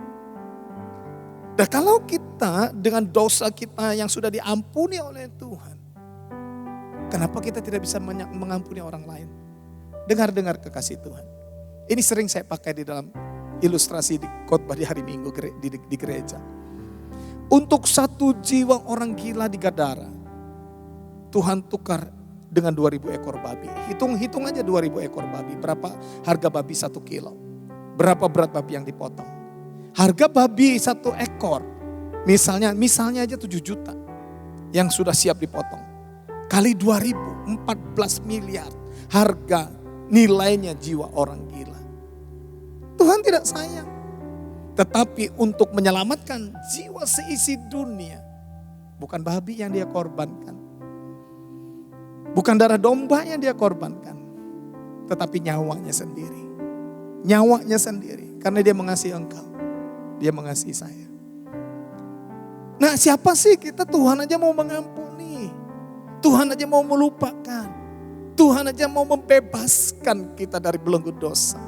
Dan kalau kita dengan dosa kita yang sudah diampuni oleh Tuhan, kenapa kita tidak bisa mengampuni orang lain? Dengar kekasih Tuhan. Ini sering saya pakai di dalam ilustrasi di khotbah di hari Minggu di gereja. Untuk 1 jiwa orang gila di Gadara, Tuhan tukar dengan 2.000 ekor babi. Hitung aja 2.000 ekor babi. Berapa harga babi 1 kilo? Berapa berat babi yang dipotong? Harga babi 1 ekor, misalnya aja 7 juta yang sudah siap dipotong. Kali 2.000, 14 miliar harga nilainya jiwa orang gila. Tuhan tidak sayang. Tetapi untuk menyelamatkan jiwa seisi dunia, bukan babi yang dia korbankan. Bukan darah domba yang dia korbankan. Tetapi nyawanya sendiri. Nyawanya sendiri. Karena dia mengasihi engkau. Dia mengasihi saya. Nah, siapa sih kita? Tuhan aja mau mengampuni. Tuhan aja mau melupakan. Tuhan aja mau membebaskan kita dari belenggu dosa.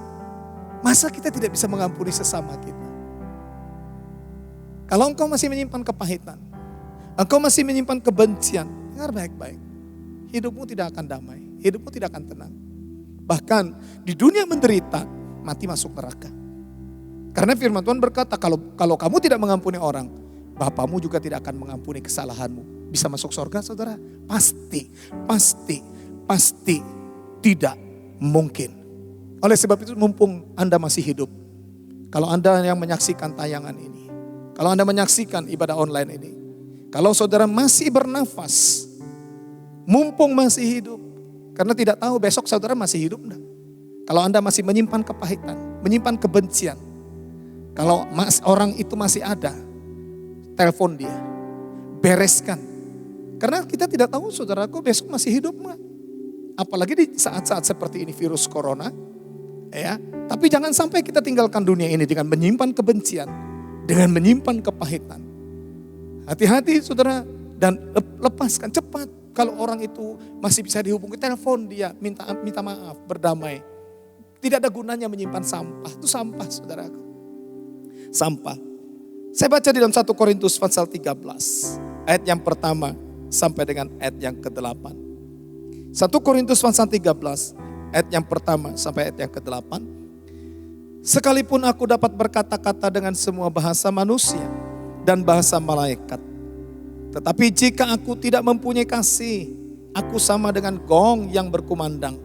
Masa kita tidak bisa mengampuni sesama kita? Kalau engkau masih menyimpan kepahitan, engkau masih menyimpan kebencian, dengar baik-baik. Hidupmu tidak akan damai, hidupmu tidak akan tenang. Bahkan di dunia menderita, mati masuk neraka. Karena firman Tuhan berkata, kalau kamu tidak mengampuni orang, Bapamu juga tidak akan mengampuni kesalahanmu. Bisa masuk surga saudara? Pasti tidak mungkin. Oleh sebab itu mumpung Anda masih hidup, kalau Anda yang menyaksikan tayangan ini, kalau Anda menyaksikan ibadah online ini, kalau saudara masih bernafas, mumpung masih hidup, karena tidak tahu besok saudara masih hidup enggak. Kalau Anda masih menyimpan kepahitan, menyimpan kebencian, kalau orang itu masih ada, telepon dia, bereskan. Karena kita tidak tahu saudaraku besok masih hidup enggak. Apalagi di saat-saat seperti ini virus corona, ya. Tapi jangan sampai kita tinggalkan dunia ini dengan menyimpan kebencian, dengan menyimpan kepahitan. Hati-hati saudara, dan lepaskan cepat. Kalau orang itu masih bisa dihubungi, telepon dia, minta maaf, berdamai. Tidak ada gunanya menyimpan sampah. Itu sampah saudaraku. Sampah. Saya baca di dalam 1 Korintus pasal 13. Ayat yang pertama sampai dengan ayat yang ke-8. 1 Korintus pasal 13. Ayat yang pertama sampai ayat yang ke-8. Sekalipun aku dapat berkata-kata dengan semua bahasa manusia dan bahasa malaikat, tetapi jika aku tidak mempunyai kasih, aku sama dengan gong yang berkumandang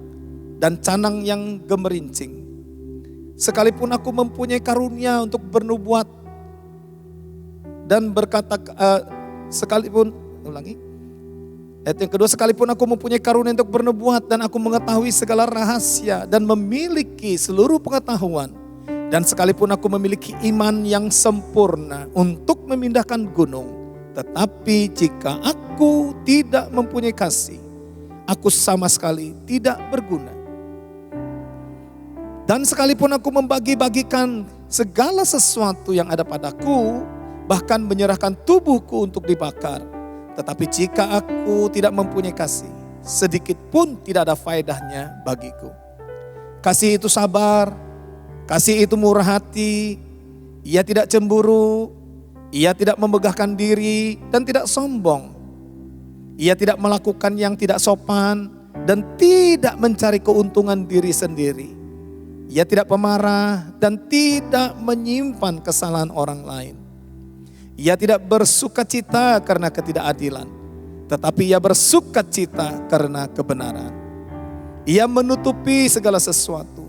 dan canang yang gemerincing. Sekalipun aku mempunyai karunia untuk bernubuat dan berkata, Ayat yang kedua, sekalipun aku mempunyai karunia untuk bernubuat dan aku mengetahui segala rahasia dan memiliki seluruh pengetahuan. Dan sekalipun aku memiliki iman yang sempurna untuk memindahkan gunung. Tetapi jika aku tidak mempunyai kasih, aku sama sekali tidak berguna. Dan sekalipun aku membagi-bagikan segala sesuatu yang ada padaku, bahkan menyerahkan tubuhku untuk dibakar. Tetapi jika aku tidak mempunyai kasih, sedikit pun tidak ada faedahnya bagiku. Kasih itu sabar, kasih itu murah hati, ia tidak cemburu, ia tidak memegahkan diri dan tidak sombong. Ia tidak melakukan yang tidak sopan dan tidak mencari keuntungan diri sendiri. Ia tidak pemarah dan tidak menyimpan kesalahan orang lain. Ia tidak bersukacita karena ketidakadilan, tetapi ia bersukacita karena kebenaran. Ia menutupi segala sesuatu,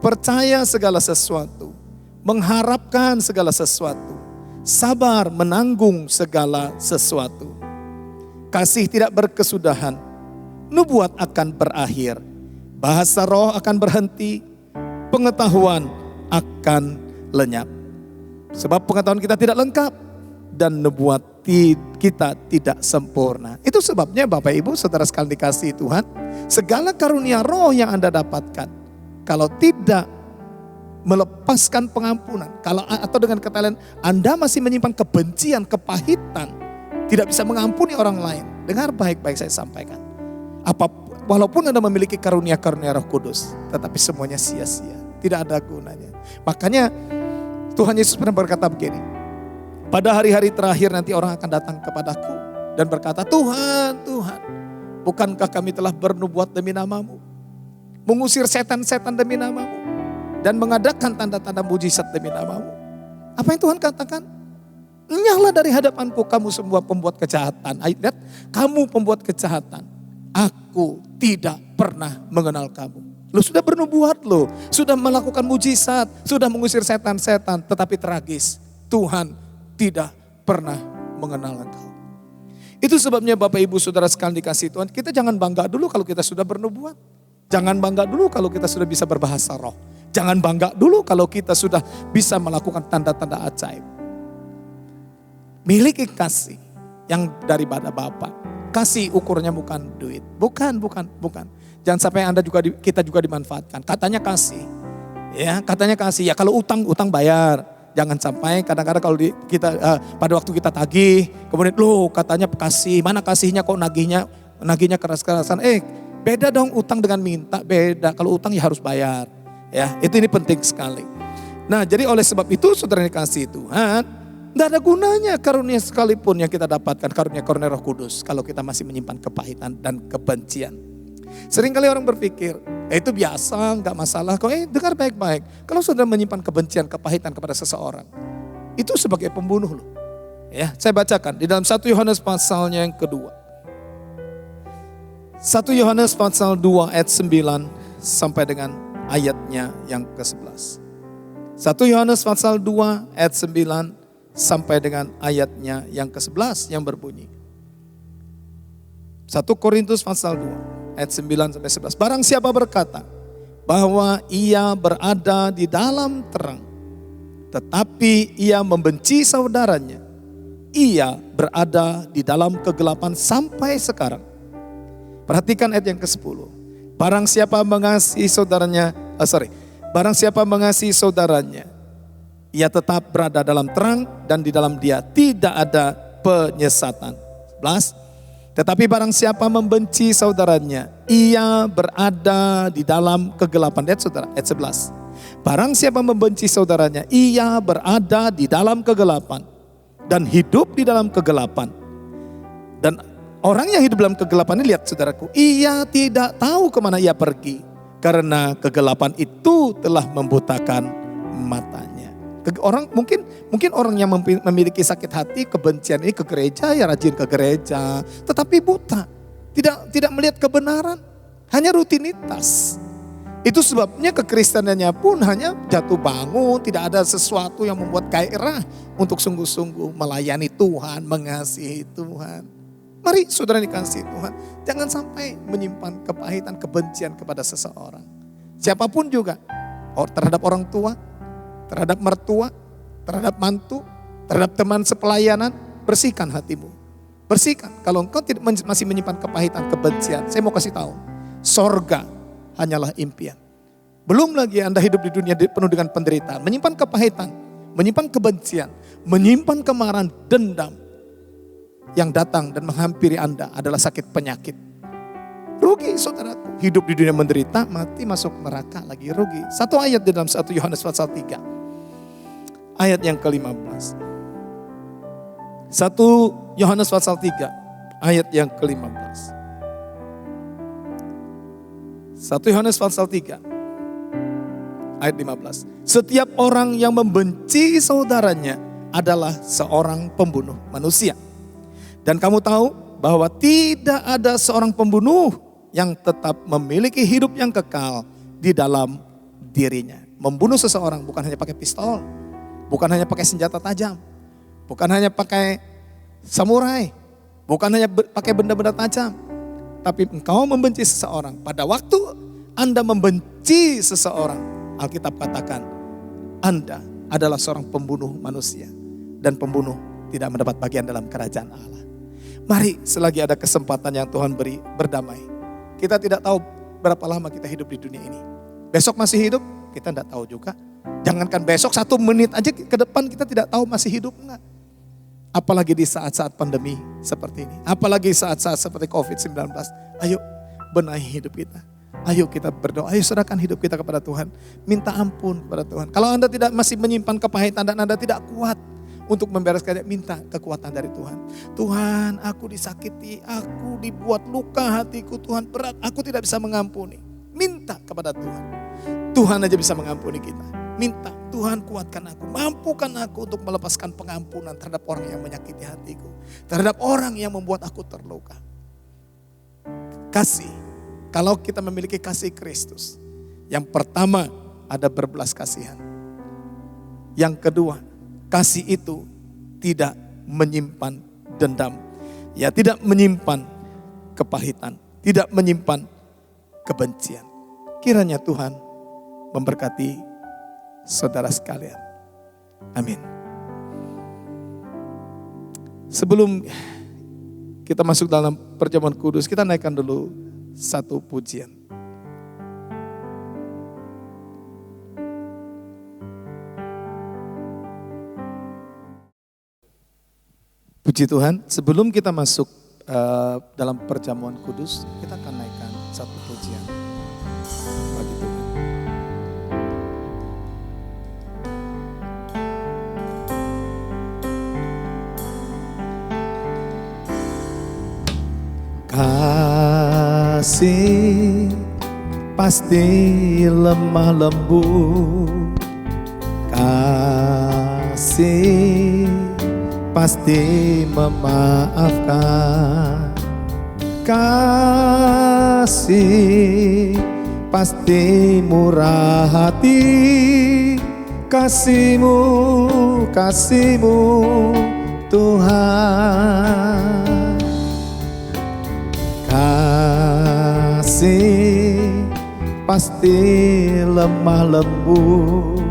percaya segala sesuatu, mengharapkan segala sesuatu, sabar menanggung segala sesuatu. Kasih tidak berkesudahan, nubuat akan berakhir, bahasa roh akan berhenti, pengetahuan akan lenyap. Sebab pengetahuan kita tidak lengkap dan nubuat kita tidak sempurna. Itu sebabnya Bapak Ibu Saudara sekalian dikasihi Tuhan, segala karunia roh yang Anda dapatkan, kalau tidak melepaskan pengampunan, atau dengan kata lain Anda masih menyimpan kebencian, kepahitan, tidak bisa mengampuni orang lain. Dengar baik-baik saya sampaikan. Walaupun Anda memiliki karunia-karunia Roh Kudus, tetapi semuanya sia-sia, tidak ada gunanya. Makanya Tuhan Yesus pernah berkata begini, pada hari-hari terakhir nanti orang akan datang kepadaku dan berkata, Tuhan, Tuhan, bukankah kami telah bernubuat demi namamu, mengusir setan-setan demi namamu, dan mengadakan tanda-tanda mujizat demi namamu? Apa yang Tuhan katakan? Enyahlah dari hadapanku kamu semua pembuat kejahatan. Lihat, kamu pembuat kejahatan. Aku tidak pernah mengenal kamu. Lu sudah bernubuat, lu sudah melakukan mujizat, sudah mengusir setan-setan, tetapi tragis, Tuhan tidak pernah mengenal engkau. Itu sebabnya Bapak Ibu Saudara sekalian dikasihi Tuhan, kita jangan bangga dulu kalau kita sudah bernubuat. Jangan bangga dulu kalau kita sudah bisa berbahasa roh. Jangan bangga dulu kalau kita sudah bisa melakukan tanda-tanda ajaib. Miliki kasih yang daripada Bapa. Kasih ukurnya bukan duit. Bukan. Jangan sampai kita juga dimanfaatkan. Katanya kasih. Ya, katanya kasih. Ya kalau utang bayar. Jangan sampai kadang-kadang kalau pada waktu kita tagih, kemudian katanya kasih, mana kasihnya kok nagihnya keras-kerasan. Beda dong utang dengan minta, beda. Kalau utang ya harus bayar. Ya, ini penting sekali. Nah, jadi oleh sebab itu saudara yang dikasihi Tuhan, tidak ada gunanya karunia sekalipun yang kita dapatkan, karunia-karunia Roh Kudus, kalau kita masih menyimpan kepahitan dan kebencian. Seringkali orang berpikir, itu biasa, gak masalah. Dengar baik-baik. Kalau saudara menyimpan kebencian, kepahitan kepada seseorang, itu sebagai pembunuh loh. Ya, saya bacakan di dalam 1 Yohanes pasalnya yang kedua. 1 Yohanes pasal 2 ayat 9 sampai dengan ayatnya yang ke-11. 1 Yohanes pasal 2 ayat 9 sampai dengan ayatnya yang ke-11 yang berbunyi. 1 Korintus pasal 2. Ayat 9 sampai 11. Barang siapa berkata bahwa ia berada di dalam terang, tetapi ia membenci saudaranya, ia berada di dalam kegelapan sampai sekarang. Perhatikan ayat yang ke-10. Barang siapa mengasihi saudaranya, ia tetap berada dalam terang dan di dalam dia tidak ada penyesatan. 11. Tetapi barang siapa membenci saudaranya, ia berada di dalam kegelapan. Lihat saudara, ayat 11. Barang siapa membenci saudaranya, ia berada di dalam kegelapan dan hidup di dalam kegelapan. Dan orang yang hidup dalam kegelapan ini, lihat saudaraku, ia tidak tahu kemana ia pergi, karena kegelapan itu telah membutakan matanya. Mungkin orang yang memiliki sakit hati, kebencian ini ke gereja, ya rajin ke gereja, tetapi buta, tidak melihat kebenaran, hanya rutinitas. Itu sebabnya kekristenannya pun hanya jatuh bangun, tidak ada sesuatu yang membuat gairah untuk sungguh-sungguh melayani Tuhan, mengasihi Tuhan. Mari saudara dikasih Tuhan, jangan sampai menyimpan kepahitan, kebencian kepada seseorang. Siapapun juga, terhadap orang tua, terhadap mertua, terhadap mantu, terhadap teman sepelayanan, bersihkan hatimu. Bersihkan. Kalau engkau masih menyimpan kepahitan, kebencian, saya mau kasih tahu, sorga hanyalah impian. Belum lagi Anda hidup di dunia penuh dengan penderitaan, menyimpan kepahitan, menyimpan kebencian, menyimpan kemarahan, dendam. Yang datang dan menghampiri Anda adalah sakit penyakit. Rugi saudaraku, hidup di dunia menderita, mati masuk neraka lagi rugi. Satu ayat di dalam 1 Yohanes pasal 3. Ayat yang ke-15. 1 Yohanes pasal 3, ayat yang ke-15. 1 Yohanes pasal 3, ayat 15. Setiap orang yang membenci saudaranya adalah seorang pembunuh manusia. Dan kamu tahu bahwa tidak ada seorang pembunuh yang tetap memiliki hidup yang kekal di dalam dirinya. Membunuh seseorang bukan hanya pakai pistol, bukan hanya pakai senjata tajam, bukan hanya pakai samurai, bukan hanya pakai benda-benda tajam. Tapi engkau membenci seseorang, pada waktu Anda membenci seseorang, Alkitab katakan Anda adalah seorang pembunuh manusia. Dan pembunuh tidak mendapat bagian dalam kerajaan Allah. Mari selagi ada kesempatan yang Tuhan beri, berdamai. Kita tidak tahu berapa lama kita hidup di dunia ini. Besok masih hidup, kita tidak tahu juga. Jangankan besok, 1 menit aja ke depan kita tidak tahu masih hidup enggak. Apalagi di saat-saat pandemi seperti ini. Apalagi saat-saat seperti COVID-19. Ayo benahi hidup kita. Ayo kita berdoa, ayo serahkan hidup kita kepada Tuhan. Minta ampun kepada Tuhan. Kalau Anda tidak masih menyimpan kepahitan dan Anda tidak kuat untuk membereskannya, minta kekuatan dari Tuhan. Tuhan, aku disakiti, aku dibuat luka hatiku, Tuhan berat, aku tidak bisa mengampuni. Minta kepada Tuhan. Tuhan aja bisa mengampuni kita. Minta, Tuhan kuatkan aku, mampukan aku untuk melepaskan pengampunan terhadap orang yang menyakiti hatiku. Terhadap orang yang membuat aku terluka. Kasih, kalau kita memiliki kasih Kristus. Yang pertama ada berbelas kasihan. Yang kedua, kasih itu tidak menyimpan dendam. Ya, tidak menyimpan kepahitan. Tidak menyimpan kebencian. Kiranya Tuhan memberkati saudara sekalian. Amin. Sebelum kita masuk dalam perjamuan kudus, kita naikkan dulu satu pujian. Puji Tuhan, sebelum kita masuk dalam perjamuan kudus, kita akan naikkan satu pujian bagi Tuhan. Kasih pasti lemah lembut, kasih pasti memaafkan, kasih pasti murah hati, kasih-Mu, kasih-Mu Tuhan. Kasih pasti lemah lembut,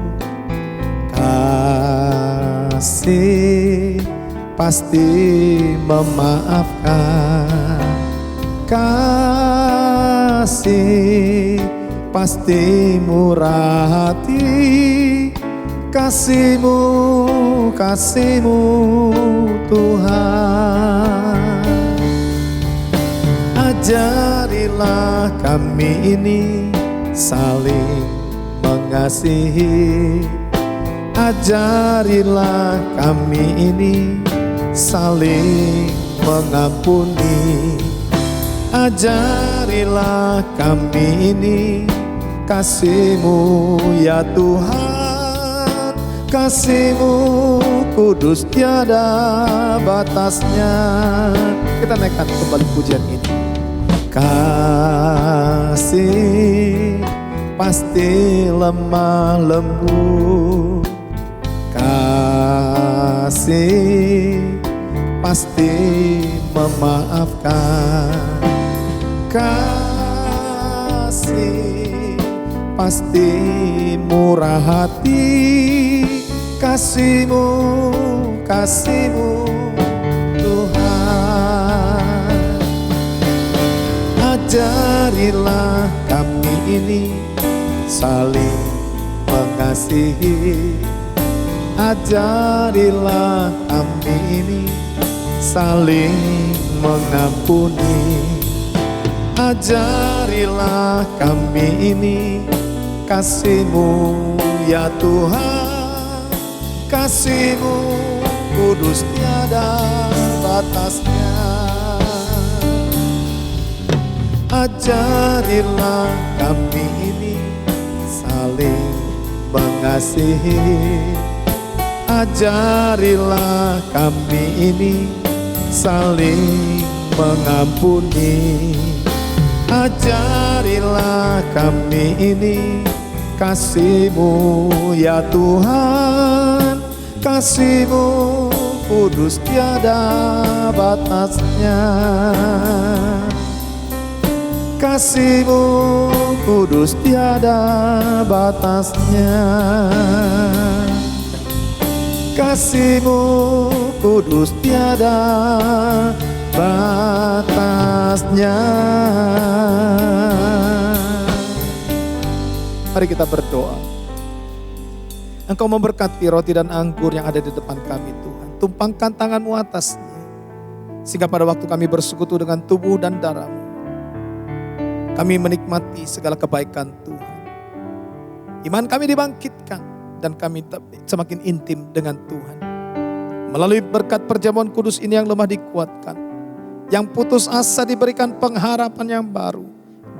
kasih pasti memaafkan, kasih pasti murah hati, kasih-Mu, kasih-Mu Tuhan. Ajarilah kami ini saling mengasihi, ajarilah kami ini saling mengampuni, ajarilah kami ini kasih-Mu ya Tuhan, kasih-Mu kudus tiada batasnya. Kita naikkan kembali pujian ini. Kasih pasti lemah lembut, kasih pasti memaafkan. Kasih pasti murah hati, kasih-Mu, kasih-Mu Tuhan. Ajarilah kami ini saling mengasihi, ajarilah kami ini saling mengampuni, ajarilah kami ini kasih-Mu ya Tuhan, kasih-Mu kudus tiada batasnya. Ajarilah kami ini saling mengasihi, ajarilah kami ini saling mengampuni, ajarilah kami ini kasih-Mu ya Tuhan, kasih-Mu kudus tiada batasnya. Kasih-Mu kudus tiada batasnya, kasih-Mu kudus tiada batasnya. Mari kita berdoa. Engkau memberkati roti dan anggur yang ada di depan kami Tuhan. Tumpangkan tangan-Mu atasnya, sehingga pada waktu kami bersekutu dengan tubuh dan darah-Mu, kami menikmati segala kebaikan Tuhan. Iman kami dibangkitkan dan kami semakin intim dengan Tuhan. Melalui berkat perjamuan kudus ini yang lemah dikuatkan, yang putus asa diberikan pengharapan yang baru,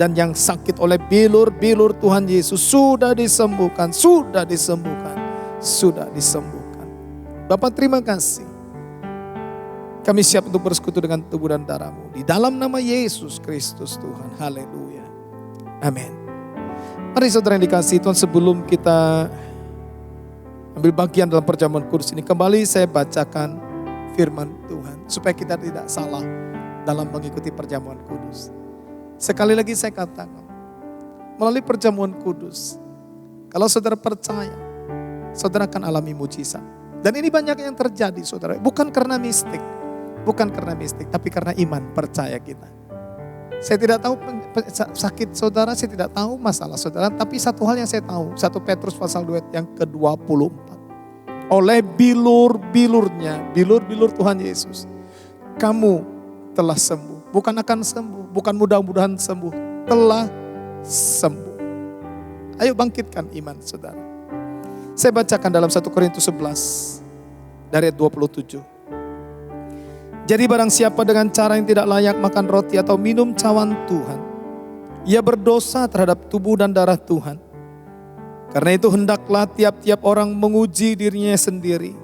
dan yang sakit oleh bilur-bilur Tuhan Yesus sudah disembuhkan, sudah disembuhkan, sudah disembuhkan. Bapa terima kasih. Kami siap untuk bersekutu dengan tubuh dan darah-Mu. Di dalam nama Yesus Kristus Tuhan. Haleluya. Amin. Mari saudara yang dikasihi Tuhan, sebelum kita ambil bagian dalam perjamuan kudus ini, kembali saya bacakan firman Tuhan. Supaya kita tidak salah dalam mengikuti perjamuan kudus. Sekali lagi saya katakan, melalui perjamuan kudus, kalau saudara percaya, saudara akan alami mujizat. Dan ini banyak yang terjadi saudara. Bukan karena mistik. Bukan karena mistik, tapi karena iman percaya kita. Saya tidak tahu sakit saudara, saya tidak tahu masalah saudara, tapi satu hal yang saya tahu, 1 Petrus pasal 2 yang ke-24. Oleh bilur-bilurnya, bilur-bilur Tuhan Yesus, kamu telah sembuh. Bukan akan sembuh, bukan mudah-mudahan sembuh, telah sembuh. Ayo bangkitkan iman saudara. Saya bacakan dalam 1 Korintus 11 dari ayat 27. Jadi barang siapa dengan cara yang tidak layak makan roti atau minum cawan Tuhan, ia berdosa terhadap tubuh dan darah Tuhan. Karena itu hendaklah tiap-tiap orang menguji dirinya sendiri.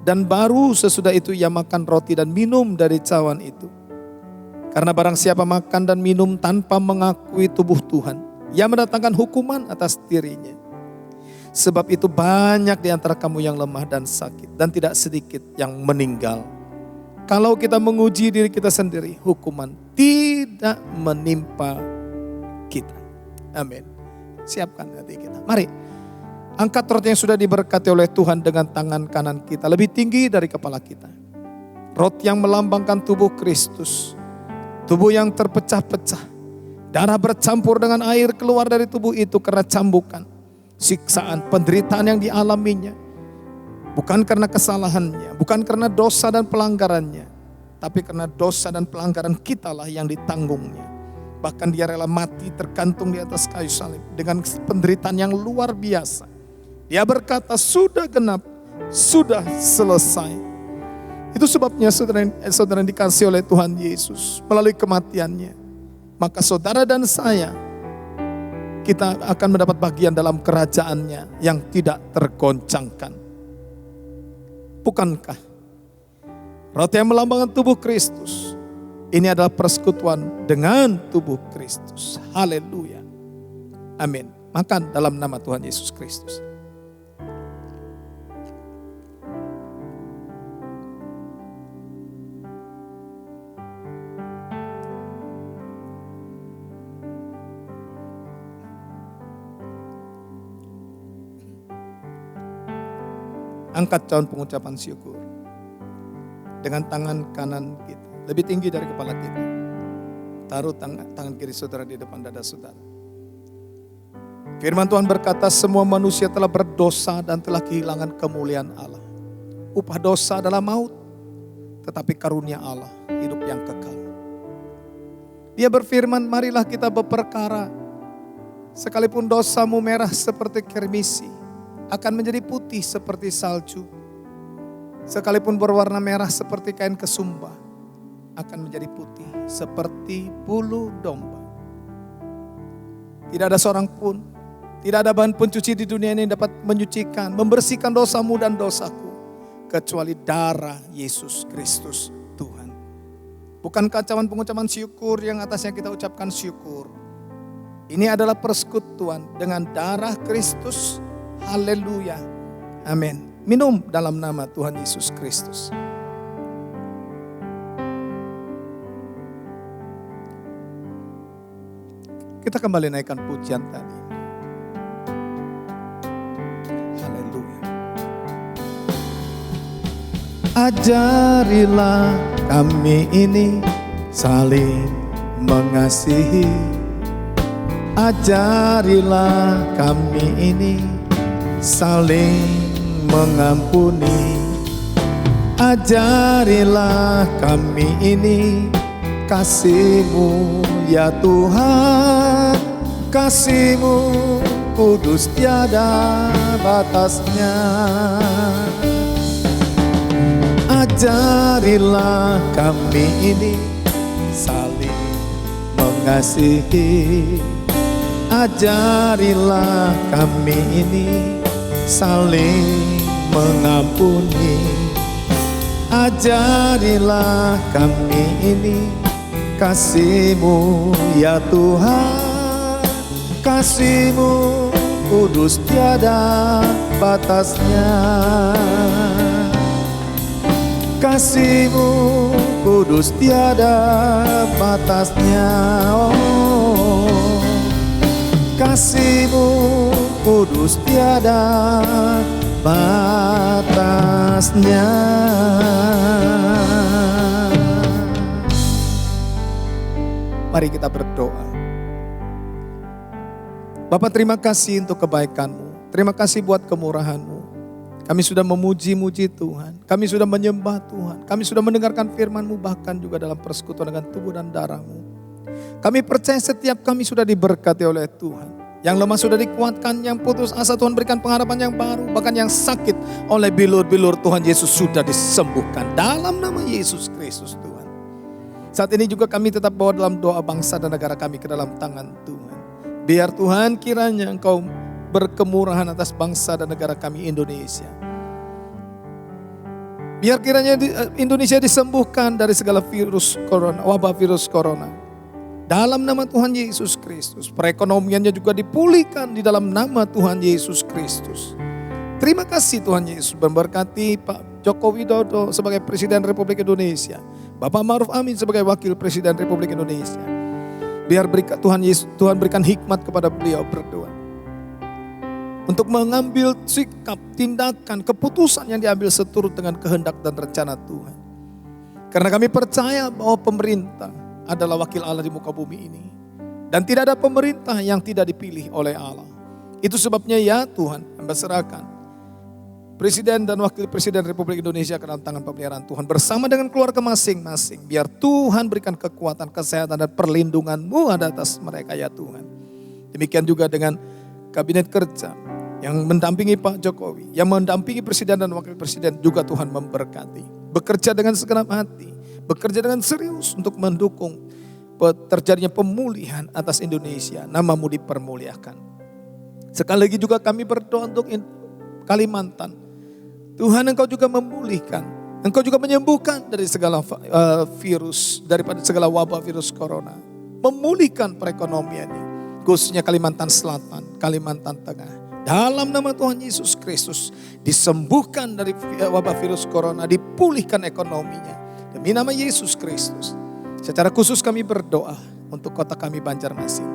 Dan baru sesudah itu ia makan roti dan minum dari cawan itu. Karena barang siapa makan dan minum tanpa mengakui tubuh Tuhan, ia mendatangkan hukuman atas dirinya. Sebab itu banyak di antara kamu yang lemah dan sakit, dan tidak sedikit yang meninggal. Kalau kita menguji diri kita sendiri, hukuman tidak menimpa kita. Amin. Siapkan hati kita. Mari, angkat roti yang sudah diberkati oleh Tuhan dengan tangan kanan kita lebih tinggi dari kepala kita. Roti yang melambangkan tubuh Kristus. Tubuh yang terpecah-pecah. Darah bercampur dengan air keluar dari tubuh itu karena cambukan, siksaan, penderitaan yang dialaminya. Bukan karena kesalahannya, bukan karena dosa dan pelanggarannya, tapi karena dosa dan pelanggaran kitalah yang ditanggungnya. Bahkan dia rela mati tergantung di atas kayu salib dengan penderitaan yang luar biasa. Dia berkata, sudah genap, sudah selesai. Itu sebabnya saudara yang dikasihi oleh Tuhan Yesus melalui kematiannya. Maka saudara dan saya, kita akan mendapat bagian dalam kerajaannya yang tidak tergoncangkan. Bukankah roti yang melambangkan tubuh Kristus ini adalah persekutuan dengan tubuh Kristus. Haleluya. Amin. Makan dalam nama Tuhan Yesus Kristus. Angkat cawan pengucapan syukur. Dengan tangan kanan kita, lebih tinggi dari kepala kita. Taruh tangan kiri saudara di depan dada saudara. Firman Tuhan berkata, semua manusia telah berdosa dan telah kehilangan kemuliaan Allah. Upah dosa adalah maut, tetapi karunia Allah hidup yang kekal. Dia berfirman, marilah kita berperkara. Sekalipun dosamu merah seperti kermisi, akan menjadi putih seperti salju. Sekalipun berwarna merah seperti kain kesumba, akan menjadi putih seperti bulu domba. Tidak ada seorang pun, tidak ada bahan pencuci di dunia ini yang dapat menyucikan, membersihkan dosamu dan dosaku, kecuali darah Yesus Kristus Tuhan. Bukankah cawan pengucapan syukur yang atasnya kita ucapkan syukur? Ini adalah persekutuan dengan darah Kristus. Haleluya. Amin. Minum dalam nama Tuhan Yesus Kristus. Kita kembali naikkan pujian tadi. Haleluya. Ajarilah kami ini saling mengasihi. Ajarilah kami ini saling mengampuni. Ajarilah kami ini kasih-Mu ya Tuhan. Kasih-Mu kudus tiada batasnya. Ajarilah kami ini saling mengasihi. Ajarilah kami ini saling mengampuni. Ajarilah kami ini kasih-Mu ya Tuhan. Kasih-Mu kudus tiada batasnya. Kasih-Mu kudus tiada batasnya. Kasih-Mu kudus tiada batasnya. Mari kita berdoa. Bapa, terima kasih untuk kebaikan-Mu. Terima kasih buat kemurahan-Mu. Kami sudah memuji-muji Tuhan. Kami sudah menyembah Tuhan. Kami sudah mendengarkan firman-Mu, bahkan juga dalam persekutuan dengan tubuh dan darah-Mu. Kami percaya setiap kami sudah diberkati oleh Tuhan. Yang lemah sudah dikuatkan, yang putus asa Tuhan berikan pengharapan yang baru. Bahkan yang sakit oleh bilur-bilur Tuhan Yesus sudah disembuhkan. Dalam nama Yesus Kristus Tuhan. Saat ini juga kami tetap bawa dalam doa bangsa dan negara kami ke dalam tangan Tuhan. Biar Tuhan kiranya Engkau berkemurahan atas bangsa dan negara kami Indonesia. Biar kiranya Indonesia disembuhkan dari segala virus corona, wabah virus corona. Dalam nama Tuhan Yesus Kristus. Perekonomiannya juga dipulihkan di dalam nama Tuhan Yesus Kristus. Terima kasih Tuhan Yesus memberkati Pak Joko Widodo sebagai Presiden Republik Indonesia. Bapak Ma'ruf Amin sebagai Wakil Presiden Republik Indonesia. Biar Tuhan berikan hikmat kepada beliau berdua. Untuk mengambil sikap, tindakan, keputusan yang diambil seturut dengan kehendak dan rencana Tuhan. Karena kami percaya bahwa pemerintah adalah wakil Allah di muka bumi ini. Dan tidak ada pemerintah yang tidak dipilih oleh Allah. Itu sebabnya ya Tuhan, kami serahkan Presiden dan Wakil Presiden Republik Indonesia ke dalam tangan pemeliharaan Tuhan. Bersama dengan keluarga masing-masing. Biar Tuhan berikan kekuatan, kesehatan dan perlindungan-Mu ada atas mereka ya Tuhan. Demikian juga dengan Kabinet Kerja yang mendampingi Pak Jokowi. Yang mendampingi Presiden dan Wakil Presiden juga Tuhan memberkati. Bekerja dengan segenap hati. Bekerja dengan serius untuk mendukung terjadinya pemulihan atas Indonesia. Nama-Mu dipermuliakan. Sekali lagi juga kami berdoa untuk Kalimantan. Tuhan Engkau juga memulihkan. Engkau juga menyembuhkan dari segala virus. Daripada segala wabah virus corona. Memulihkan perekonomiannya. Khususnya Kalimantan Selatan, Kalimantan Tengah. Dalam nama Tuhan Yesus Kristus. Disembuhkan dari wabah virus corona. Dipulihkan ekonominya. Demi nama Yesus Kristus. Secara khusus kami berdoa untuk kota kami Banjarmasin.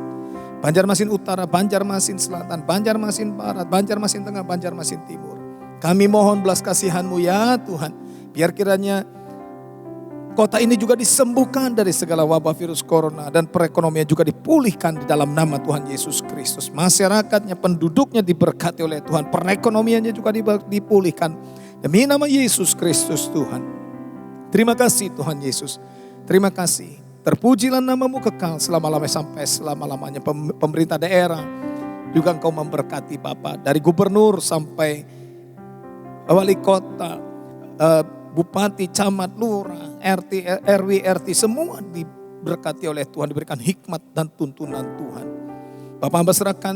Banjarmasin Utara, Banjarmasin Selatan, Banjarmasin Barat, Banjarmasin Tengah, Banjarmasin Timur. Kami mohon belas kasihan-Mu ya Tuhan. Biar kiranya kota ini juga disembuhkan dari segala wabah virus corona. Dan perekonomian juga dipulihkan di dalam nama Tuhan Yesus Kristus. Masyarakatnya, penduduknya diberkati oleh Tuhan. Perekonomiannya juga dipulihkan. Demi nama Yesus Kristus Tuhan. Terima kasih Tuhan Yesus. Terima kasih. Terpujilah nama-Mu kekal selama-lamanya sampai selama-lamanya. Pemerintah daerah juga Engkau memberkati Bapak. Dari gubernur sampai wali kota, bupati, camat, lurah, RT, RW, RT, semua diberkati oleh Tuhan, diberikan hikmat dan tuntunan Tuhan. Bapak hamba serahkan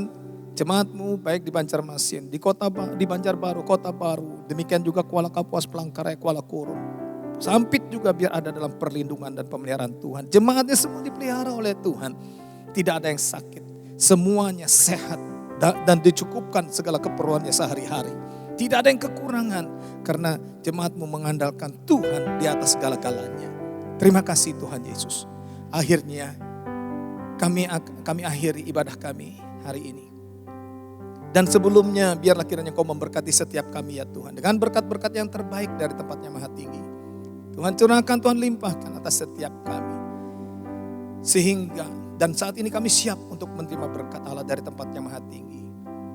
jemaat-Mu baik di Banjarmasin, di Banjarbaru, Kota Baru, demikian juga Kuala Kapuas, Palangkaraya, Kuala Kurun. Sampit juga biar ada dalam perlindungan dan pemeliharaan Tuhan. Jemaatnya semua dipelihara oleh Tuhan. Tidak ada yang sakit, semuanya sehat dan dicukupkan segala keperluannya sehari-hari. Tidak ada yang kekurangan karena jemaat-Mu mengandalkan Tuhan di atas segala-galanya. Terima kasih Tuhan Yesus. Akhirnya kami akhiri ibadah kami hari ini. Dan sebelumnya biarlah kiranya Kau memberkati setiap kami ya Tuhan. Dengan berkat-berkat yang terbaik dari tempat yang maha tinggi. Tuhan curahkan, Tuhan limpahkan atas setiap kami. Sehingga dan saat ini kami siap untuk menerima berkat Allah dari tempat yang maha tinggi.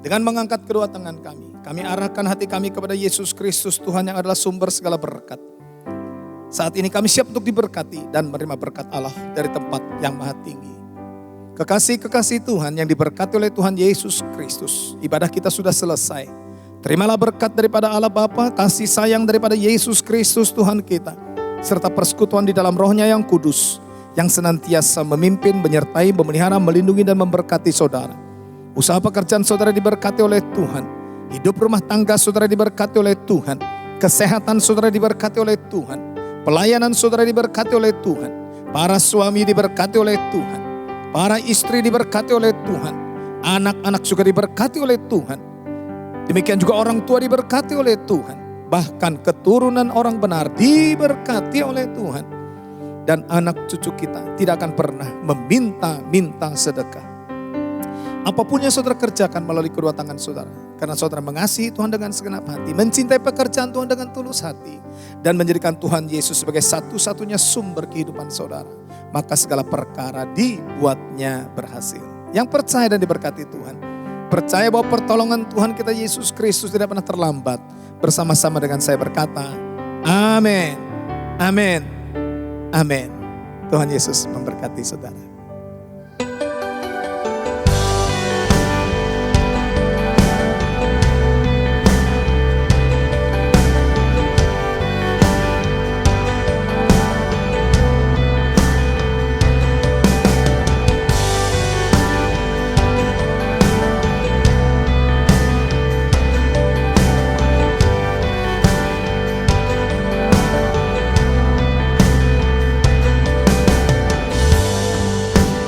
Dengan mengangkat kedua tangan kami arahkan hati kami kepada Yesus Kristus Tuhan yang adalah sumber segala berkat. Saat ini kami siap untuk diberkati dan menerima berkat Allah dari tempat yang maha tinggi. Kekasih-kekasih Tuhan yang diberkati oleh Tuhan Yesus Kristus. Ibadah kita sudah selesai. Terimalah berkat daripada Allah Bapa, kasih sayang daripada Yesus Kristus Tuhan kita. Serta persekutuan di dalam rohnya yang kudus. Yang senantiasa memimpin, menyertai, memelihara, melindungi dan memberkati saudara. Usaha pekerjaan saudara diberkati oleh Tuhan. Hidup rumah tangga saudara diberkati oleh Tuhan. Kesehatan saudara diberkati oleh Tuhan. Pelayanan saudara diberkati oleh Tuhan. Para suami diberkati oleh Tuhan. Para istri diberkati oleh Tuhan. Anak-anak juga diberkati oleh Tuhan. Demikian juga orang tua diberkati oleh Tuhan. Bahkan keturunan orang benar diberkati oleh Tuhan. Dan anak cucu kita tidak akan pernah meminta-minta sedekah. Apapun yang saudara kerjakan melalui kedua tangan saudara. Karena saudara mengasihi Tuhan dengan segenap hati. Mencintai pekerjaan Tuhan dengan tulus hati. Dan menjadikan Tuhan Yesus sebagai satu-satunya sumber kehidupan saudara. Maka segala perkara dibuatnya berhasil. Yang percaya dan diberkati Tuhan. Percaya bahwa pertolongan Tuhan kita Yesus Kristus tidak pernah terlambat. Bersama-sama dengan saya berkata, amin, amin, amin. Tuhan Yesus memberkati saudara.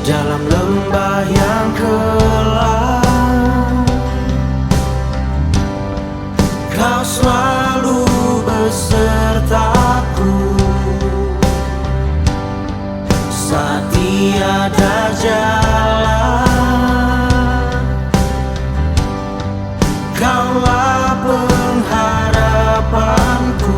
Dalam lembah yang gelap, Kau selalu besertaku. Saat tiada jalan, Kaulah pengharapanku.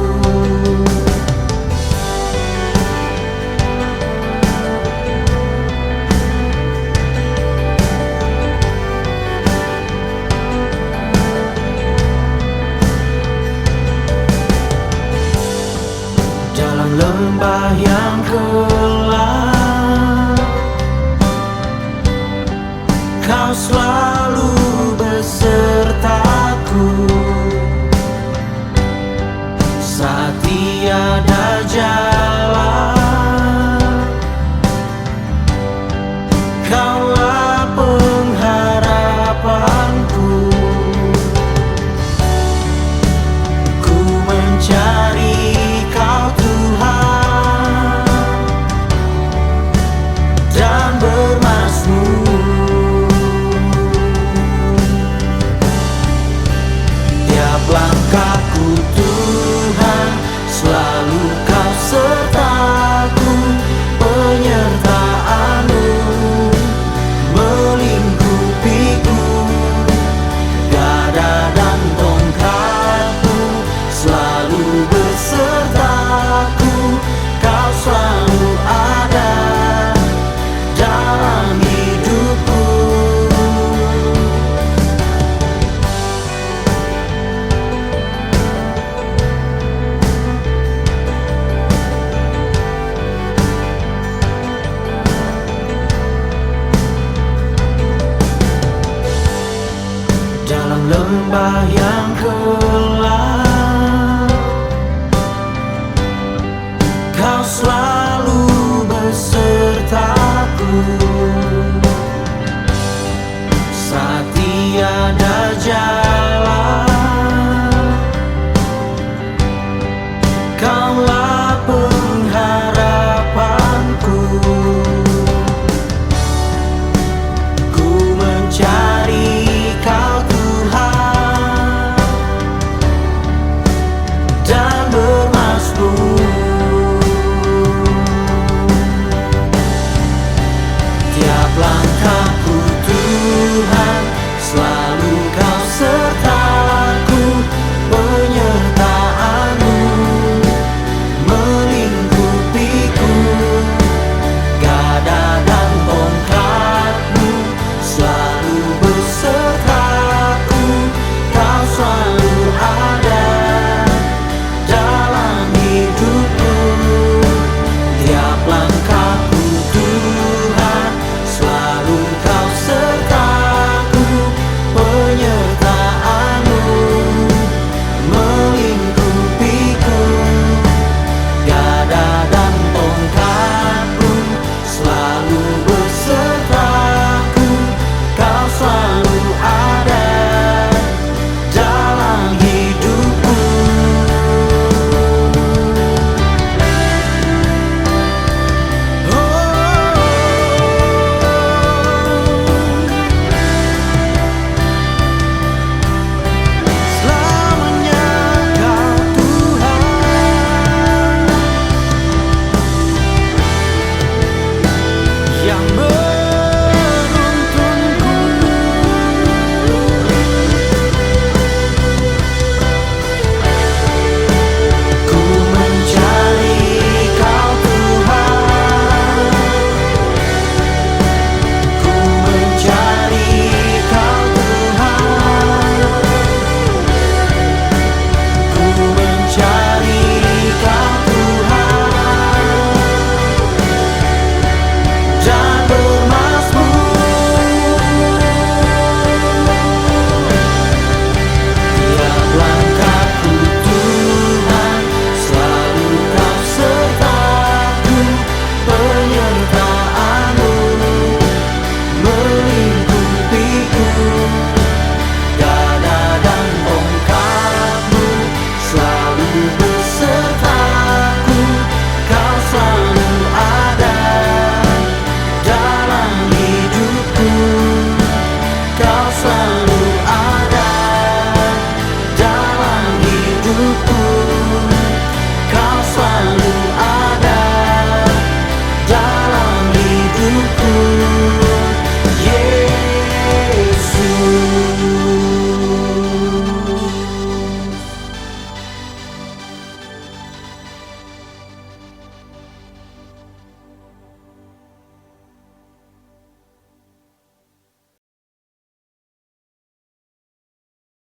lembah yang gelap